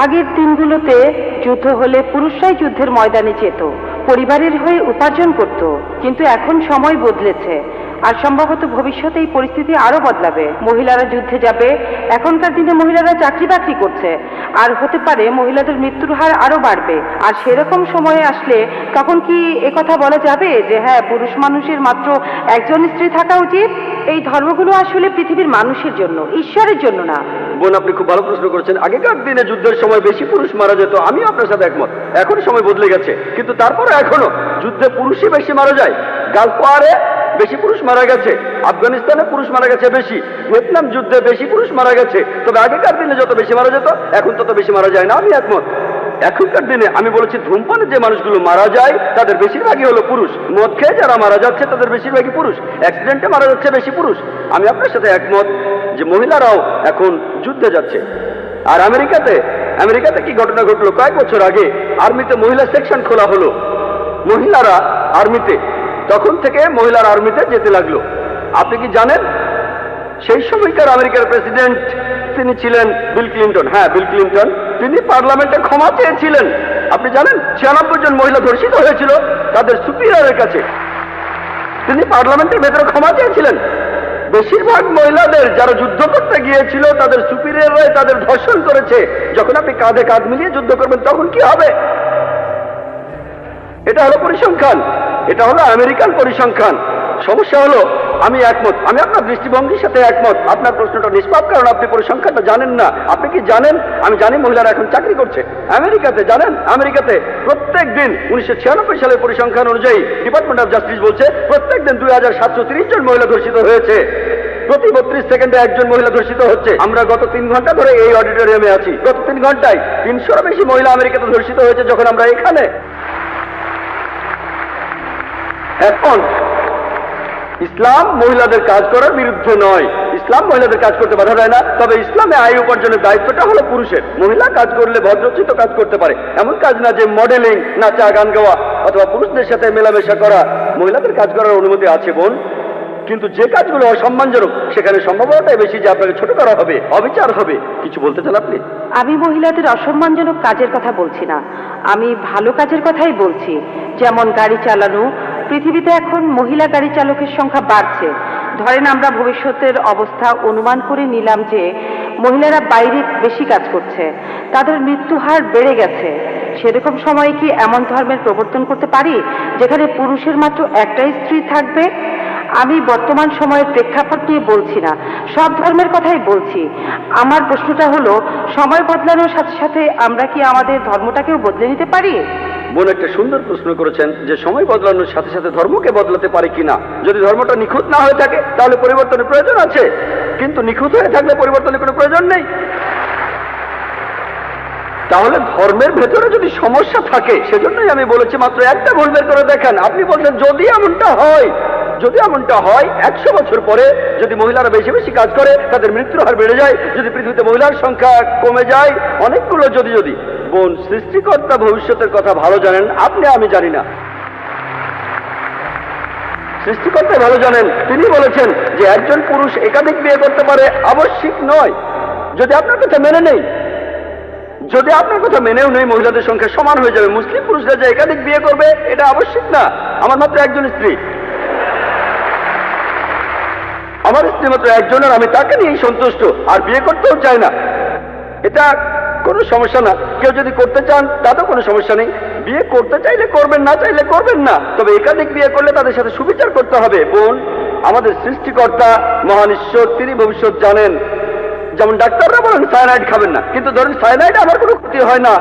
আগের দিনগুলোতে যুদ্ধ হলে পুরুষরাই যুদ্ধের ময়দানে যেত, পরিবারের হয়ে উপার্জন করত, কিন্তু এখন সময় বদলেছে আর সম্ভবত ভবিষ্যতে এই পরিস্থিতি আরো বদলাবে। মহিলারা যুদ্ধে যাবে, এখনকার দিনে মহিলারা চাকরি বাকরি করছে, আর হতে পারে মহিলাদের মৃত্যুর হার আরো বাড়বে। আর সেরকম সময়ে আসলে তখন কি একথা বলা যাবে যে হ্যাঁ, পুরুষ মানুষের মাত্র একজন স্ত্রী থাকা উচিত? এই ধর্মগুলো আসলে পৃথিবীর মানুষের জন্য, ঈশ্বরের জন্য না। বোন, আপনি খুব ভালো প্রশ্ন করেছেন। আগেকার দিনে যুদ্ধের সময় বেশি পুরুষ মারা যেত, আমিও আপনার সাথে একমত। এখন সময় বদলে গেছে, কিন্তু তারপরে এখনো যুদ্ধে পুরুষই বেশি মারা যায়। গালফ ওয়ারে বেশি পুরুষ মারা গেছে, আফগানিস্তানে পুরুষ মারা গেছে বেশি, ভিয়েতনাম যুদ্ধে বেশি পুরুষ মারা গেছে। তবে আগেকার দিনে যত বেশি মারা যেত, এখন তত বেশি মারা যায় না, আমি একমত। এখনকার দিনে আমি বলেছি, ধূমপানে যে মানুষগুলো মারা যায় তাদের বেশিরভাগই হলো পুরুষ। মদ খেয়ে যারা মারা যাচ্ছে তাদের বেশিরভাগই পুরুষ। অ্যাক্সিডেন্টে মারা যাচ্ছে বেশি পুরুষ। আমি আপনার সাথে একমত যে মহিলারাও এখন যুদ্ধে যাচ্ছে। আর আমেরিকাতে কি ঘটনা ঘটলো? কয়েক বছর আগে আর্মিতে মহিলা সেকশন খোলা হলো, মহিলারা আর্মিতে, তখন থেকে মহিলার আর্মিতে যেতে লাগলো। আপনি কি জানেন সেই সময়কার আমেরিকার প্রেসিডেন্ট তিনি ছিলেন বিল ক্লিন্টন। হ্যাঁ, বিল ক্লিন্টন। তিনি পার্লামেন্টে ক্ষমা চেয়েছিলেন। আপনি জানেন 96 জন মহিলা ধর্ষিত হয়েছিল তাদের সুপিরিয়রের কাছে। তিনি পার্লামেন্টের ভেতরে ক্ষমা চেয়েছিলেন। বেশিরভাগ মহিলাদের যারা যুদ্ধ করতে গিয়েছিল তাদের সুপিরিয়ররাই তাদের ধর্ষণ করেছে। যখন আপনি কাঁধে কাঁধ মিলিয়ে যুদ্ধ করবেন তখন কি হবে? এটা হলো পরিসংখ্যান, এটা হলো আমেরিকান পরিসংখ্যান। সমস্যা হলো আমি একমত, আমি আপনার দৃষ্টিভঙ্গির সাথে একমত। আপনার প্রশ্নটা নিষ্পাপ, কারণ আপনি পরিসংখ্যানটা জানেন না। আপনি কি জানেন? আমি জানি মহিলারা এখন চাকরি করছে আমেরিকাতে। জানেন আমেরিকাতে প্রত্যেক দিন 1996 সালের পরিসংখ্যান অনুযায়ী ডিপার্টমেন্ট অফ জাস্টিস বলছে প্রত্যেক দিন 2730 জন মহিলা ধর্ষিত হয়েছে। প্রতি 32 সেকেন্ডে একজন মহিলা ধর্ষিত হচ্ছে। আমরা গত 3 ঘন্টা ধরে এই অডিটোরিয়ামে আছি, গত 3 ঘন্টায় 300-এরও বেশি মহিলা আমেরিকাতে ধর্ষিত হয়েছে যখন আমরা এখানে। এখন ইসলাম মহিলাদের কাজ করার বিরুদ্ধে নয়, ইসলাম মহিলাদের কাজ করতে বাধা দেয় না। তবে ইসলামে আয় উপার্জনের দায়িত্বটা হলো পুরুষের। মহিলা কাজ করলে ভদ্রচিত কাজ করতে পারে, এমন কাজ না যে মডেলিং, নাচা, গান গাওয়া অথবা পুরুষদের সাথে মেলামেশা করা। মহিলাদের কাজ করার অনুমতি আছে বোন, কিন্তু যে কাজগুলো অসম্মানজনক সেখানে সম্ভাবনাটাই বেশি যে আপনাকে ছোট করা হবে, অবিচার হবে। কিছু বলতে চান আপনি? আমি মহিলাদের অসম্মানজনক কাজের কথা বলছি না, আমি ভালো কাজের কথাই বলছি। যেমন গাড়ি চালানো। পৃথিবীতে এখন মহিলা গাড়ি চালকের সংখ্যা বাড়ছে। ধরেন আমরা ভবিষ্যতের অবস্থা অনুমান করে নিলাম যে মহিলারা বাইরে বেশি কাজ করছে, তাদের মৃত্যু হার বেড়ে গেছে। সেরকম সময়ে কি এমন ধর্মের প্রবর্তন করতে পারি যেখানে পুরুষের মাত্র একটাই স্ত্রী থাকবে? আমি বর্তমান সময়ের প্রেক্ষাপট নিয়ে বলছি না, সব ধর্মের কথাই বলছি। আমার প্রশ্নটা হলো, সময় বদলানোর সাথে সাথে আমরা কি আমাদের ধর্মটাকেও বদলে নিতে পারি? বোন, একটা সুন্দর প্রশ্ন করেছেন যে সময় বদলানোর সাথে সাথে ধর্মকে বদলাতে পারে কিনা। যদি ধর্মটা নিখুঁত না হয়ে থাকে তাহলে পরিবর্তনের প্রয়োজন আছে, কিন্তু নিখুঁত হয়ে থাকলে পরিবর্তনের কোনো প্রয়োজন নেই। তাহলে ধর্মের ভেতরে যদি সমস্যা থাকে, সেজন্যই আমি বলেছি মাত্র একটা ভুল বের করে দেখেন। আপনি বলছেন যদি এমনটা হয়, যদি এমনটা হয় 100 বছর পরে যদি মহিলারা বেশি বেশি কাজ করে তাদের মৃত্যুর হার বেড়ে যায়, যদি পৃথিবীতে মহিলার সংখ্যা কমে যায়, অনেকগুলো যদি বোন, সৃষ্টিকর্তা ভবিষ্যতের কথা ভালো জানেন, আপনি আমি জানি না। সৃষ্টিকর্তা ভালো জানেন। তিনি বলেছেন যে একজন পুরুষ একাধিক বিয়ে করতে পারে, আবশ্যিক নয়। যদি আপনার কথা মেনে নেই, যদি আপনার কথা মেনেও নেই, মহিলাদের সংখ্যা সমান হয়ে যাবে। মুসলিম পুরুষরা যে একাধিক বিয়ে করবে এটা আবশ্যিক না। আমার মাত্র একজন স্ত্রী, আমার স্ত্রী মাত্র একজনের, আমি তাকে নিয়েই সন্তুষ্ট, আর বিয়ে করতেও চাই না। এটা কোনো সমস্যা না। কেউ যদি করতে চান তাতেও কোনো সমস্যা নেই। বিয়ে করতে চাইলে করবেন, না চাইলে করবেন না, তবে একাধিক বিয়ে করলে তাদের সাথে সুবিচার করতে হবে। বোন, আমাদের সৃষ্টিকর্তা মহান ঈশ্বর, তিনি ভবিষ্যৎ জানেন। যেমন ডাক্তাররা বলেন সায়ানাইড খাবেন না, কিন্তু ধরেন সায়ানাইড আমার কোনো ক্ষতি হয় না।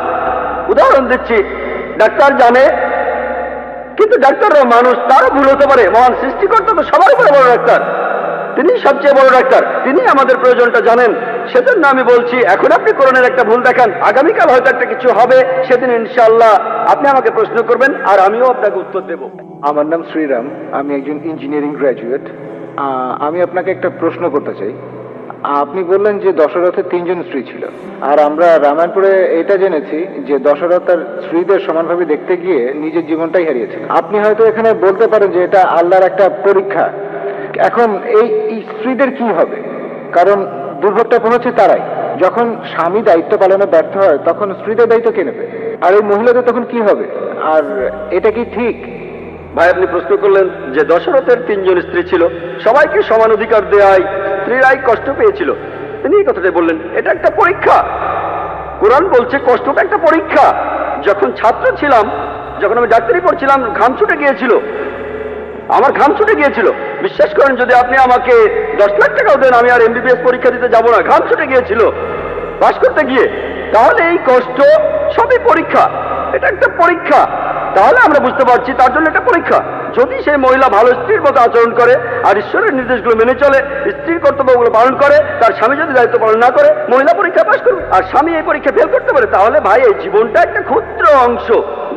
উদাহরণ দিচ্ছি, ডাক্তার জানে, কিন্তু ডাক্তাররা মানুষ, তারও ভুল হতে পারে। মহান সৃষ্টিকর্তা তো সবার উপরে বড় ডাক্তার, তিনি সবচেয়ে বড় ডাক্তার, তিনি আমাদের প্রয়োজনটা জানেন। সেজন্য আমি বলছি, এখন আপনি কোরআনের একটা ভুল দেখান, আগামীকাল হয়তো একটা কিছু হবে, সেদিন ইনশাআল্লাহ আপনি আমাকে প্রশ্ন করবেন আর আমিও আপনাকে উত্তর দেব। আমার নাম শ্রীরাম, আমি একজন ইঞ্জিনিয়ারিং গ্র্যাজুয়েট। আমি আপনাকে একটা প্রশ্ন করতে চাই। আপনি বললেন যে দশরথের 3 জন স্ত্রী ছিল, আর আমরা রামায়ণপুরে এটা জেনেছি যে দশরথ তার স্ত্রীদের সমানভাবে দেখতে গিয়ে নিজের জীবনটাই হারিয়েছেন। আপনি হয়তো এখানে বলতে পারেন যে এটা আল্লাহর একটা পরীক্ষা। এখন এই স্ত্রীদের কি হবে? কারণ দুর্ভোগটা পৌঁছে তারাই, যখন স্বামী দায়িত্ব পালনে ব্যর্থ হয় তখন স্ত্রীদের দায়িত্ব কে নেবে? আর এই মহিলাদের তখন কি হবে? আর এটা কি ঠিক? ভাই, আপনি প্রশ্ন করলেন যে দশরথের 3 জন স্ত্রী ছিল, সবাইকে সমান অধিকার দেওয়ায় স্ত্রীরাই কষ্ট পেয়েছিল, তিনি এই কথাটাই বললেন। এটা একটা পরীক্ষা, কোরআন বলছে কষ্টটা একটা পরীক্ষা। যখন ছাত্র ছিলাম, যখন আমি ডাক্তারি পড়ছিলাম, ঘাম ছুটে গিয়েছিল, আমার ঘাম ছুটে গিয়েছিল। বিশ্বাস করেন, যদি আপনি আমাকে 10 লাখ টাকাও দেন, আমি আর MBBS পরীক্ষা দিতে যাব না, ঘাম ছুটে গিয়েছিল পাস করতে গিয়ে। তাহলে এই কষ্ট সবই পরীক্ষা, এটা একটা পরীক্ষা। তাহলে আমরা বুঝতে পারছি তার জন্য একটা পরীক্ষা। যদি সেই মহিলা ভালো স্ত্রীর মতো আচরণ করে আর ঈশ্বরের নির্দেশগুলো মেনে চলে, স্ত্রীর কর্তব্যগুলো পালন করে, তার স্বামী যদি দায়িত্ব পালন না করে, মহিলা পরীক্ষা পাস করবে আর স্বামী এই পরীক্ষা ফেল করতে পারে, তাহলে ভাই এই জীবনটা একটা ক্ষুদ্র অংশ।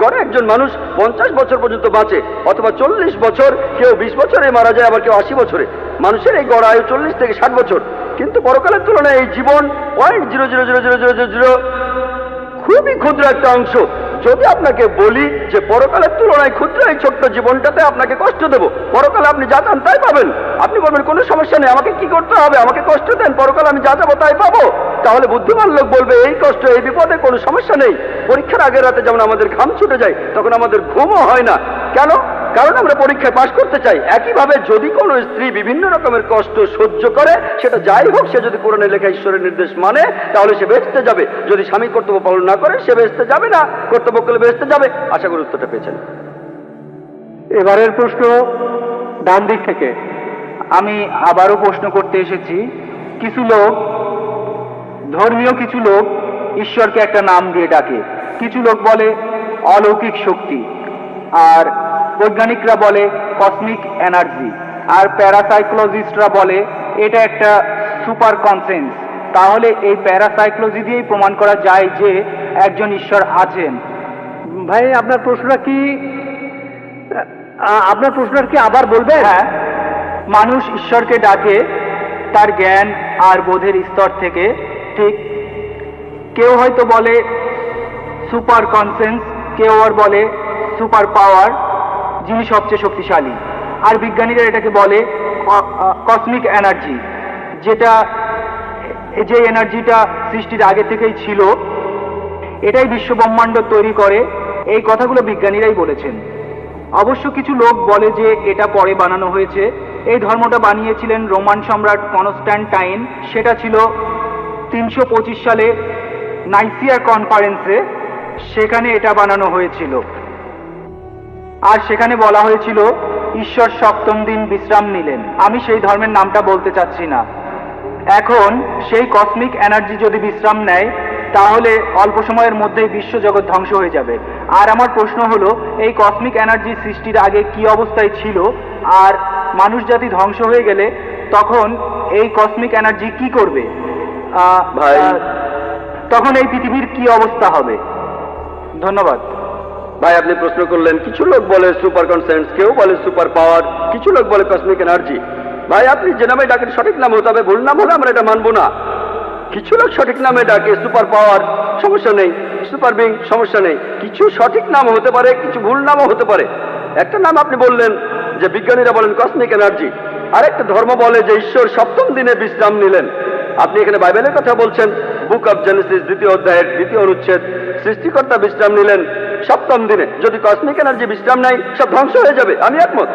গড়ে একজন মানুষ 50 বছর পর্যন্ত বাঁচে, অথবা 40 বছর, কেউ 20 বছরে মারা যায়, আবার কেউ 80 বছরে। মানুষের এই গড় আয়ু 40 থেকে 60 বছর, কিন্তু পরকালের তুলনায় এই জীবন 0.00000 খুবই ক্ষুদ্র একটা অংশ। যদি আপনাকে বলি যে পরকালের তুলনায় ক্ষুদ্র এই ছোট্ট জীবনটাতে আপনাকে কষ্ট দেব, পরকালে আপনি যা চান তাই পাবেন, আপনি বলবেন কোনো সমস্যা নেই, আমাকে কি করতে হবে, আমাকে কষ্ট দেন, পরকালে আমি যা যাবো তাই পাবো, তাহলে বুদ্ধিমান লোক বলবে এই কষ্ট, এই বিপদে কোনো সমস্যা নেই। পরীক্ষার আগের রাতে যেমন আমাদের ঘাম ছুটে যায়, তখন আমাদের ঘুমও হয় না। কেন? কারণ আমরা পরীক্ষায় পাশ করতে চাই। একইভাবে যদি কোনো স্ত্রী বিভিন্ন রকমের কষ্ট সহ্য করে, সেটা যাই হোক, সে যদি কোরআনে লেখা ঈশ্বরের নির্দেশ মানে, তাহলে সে বেহেশতে যাবে। যদি স্বামী কর্তব্য পালন না করে, সে বেহেশতে যাবে না, কর্তব্য করলে বেহেশতে যাবে। আশা করি উত্তরটা পেয়েছেন। এবারের প্রশ্ন ডান দিক থেকে। আমি আবারও প্রশ্ন করতে এসেছি। কিছু লোক, ধর্মীয় কিছু লোক ঈশ্বরকে একটা নাম দিয়ে ডাকে, কিছু লোক বলে অলৌকিক শক্তি, আর বৈজ্ঞানিকরা বলে কসমিক এনার্জি, আর প্যারাসাইকোলজিস্টরা বলে এটা একটা সুপার কনসেন্স। তাহলে এই প্যারাসাইকোলজি দিয়েই প্রমাণ করা যায় যে একজন ঈশ্বর আছেন। ভাই, আপনার প্রশ্নটা কি আবার বলবেন? হ্যাঁ, মানুষ ঈশ্বরকে ডাকে তার জ্ঞান আর বোধের স্তর থেকে। ঠিক, কেউ হয়তো বলে সুপার কনসেন্স, কেউ আর বলে সুপার পাওয়ার, যিনি সবচেয়ে শক্তিশালী। আর বিজ্ঞানীরা এটাকে বলে কসমিক এনার্জি, যে এনার্জিটা সৃষ্টির আগে থেকেই ছিল, এটাই বিশ্ব ব্রহ্মাণ্ড তৈরি করে। এই কথাগুলো বিজ্ঞানীরাই বলেছেন। অবশ্য কিছু লোক বলে যে এটা পরে বানানো হয়েছে। এই ধর্মটা বানিয়েছিলেন রোমান সম্রাট কনস্ট্যান্টাইন। সেটা ছিল 325 সালে নাইসিয়া কনফারেন্সে, সেখানে এটা বানানো হয়েছিল। আর সেখানে বলা হয়েছিল ঈশ্বর 7ম দিন বিশ্রাম নিলেন। আমি সেই ধর্মের নামটা বলতে চাচ্ছি না। এখন সেই কসমিক এনার্জি যদি বিশ্রাম নেয়, তাহলে অল্প সময়ের মধ্যেই বিশ্বজগৎ ধ্বংস হয়ে যাবে। আর আমার প্রশ্ন হলো, এই কসমিক এনার্জি সৃষ্টির আগে কি অবস্থায় ছিল, আর মানুষ জাতি ধ্বংস হয়ে গেলে তখন এই কসমিক এনার্জি কি করবে? ভাই, তখন এই পৃথিবীর কি অবস্থা হবে? ধন্যবাদ। ভাই, আপনি প্রশ্ন করলেন, কিছু লোক বলে সুপার কনসেন্স, কেউ বলে সুপার পাওয়ার, কিছু লোক বলে কসমিক এনার্জি। ভাই, আপনি যে নামে ডাকেন সঠিক নাম হতে হবে, ভুল নাম হলে আমরা এটা মানবো না। কিছু লোক সঠিক নামে ডাকে সুপার পাওয়ার, সমস্যা নেই, সুপার বিং, সমস্যা নেই। কিছু সঠিক নাম হতে পারে, কিছু ভুল নামও হতে পারে। একটা নাম আপনি বললেন যে বিজ্ঞানীরা বলেন কসমিক এনার্জি, আরেকটা ধর্ম বলে যে ঈশ্বর 7ম দিনে বিশ্রাম নিলেন। আপনি এখানে বাইবেলের কথা বলছেন, বুক অফ জেনেসিস 2য় অধ্যায়ের 2য় অনুচ্ছেদ, সৃষ্টিকর্তা বিশ্রাম নিলেন 7ম দিনে। যদি কসমিক এনার্জি বিশ্রাম নেয়, সব ধ্বংস হয়ে যাবে, আমি একমত।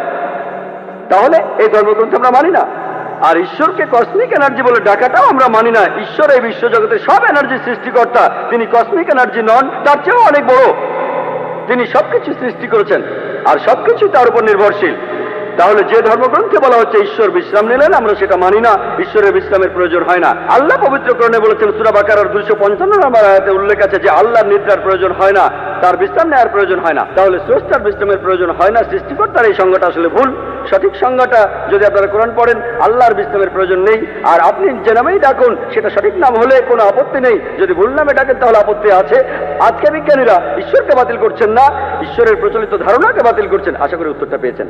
তাহলে এই ধর্মগ্রন্থ আমরা মানি না। আর ঈশ্বরকে কসমিক এনার্জি বলে ডাকাটাও আমরা মানি না। ঈশ্বর এই বিশ্বজগতের সব এনার্জি সৃষ্টিকর্তা, তিনি কসমিক এনার্জি নন, তার চেয়েও অনেক বড়। তিনি সবকিছু সৃষ্টি করেছেন আর সবকিছু তার উপর নির্ভরশীল। তাহলে যে ধর্মগ্রন্থে বলা হচ্ছে ঈশ্বর বিশ্রাম নিলেন, আমরা সেটা মানি না, ঈশ্বরের বিশ্রামের প্রয়োজন হয় না। আল্লাহ পবিত্র কোরআনে বলেছেন, সূরা বাকারার 255 নম্বর আয়াতে উল্লেখ আছে যে আল্লাহর নিদ্রার প্রয়োজন হয় না, তার বিশ্রাম নেওয়ার প্রয়োজন হয় না। তাহলে স্রষ্টার বিশ্রামের প্রয়োজন হয় না, সৃষ্টিকর্তার এই সংজ্ঞাটা আসলে ভুল। সঠিক সংজ্ঞাটা যদি আপনারা কোরআন পড়েন, আল্লাহর বিশ্রামের প্রয়োজন নেই। আর আপনি যে নামেই ডাকুন সেটা সঠিক নাম হলে কোনো আপত্তি নেই, যদি ভুল নামে ডাকেন তাহলে আপত্তি আছে। আজকে বিজ্ঞানীরা ঈশ্বরকে বাতিল করছেন না, ঈশ্বরের প্রচলিত ধারণাকে বাতিল করছেন। আশা করি উত্তরটা পেয়েছেন।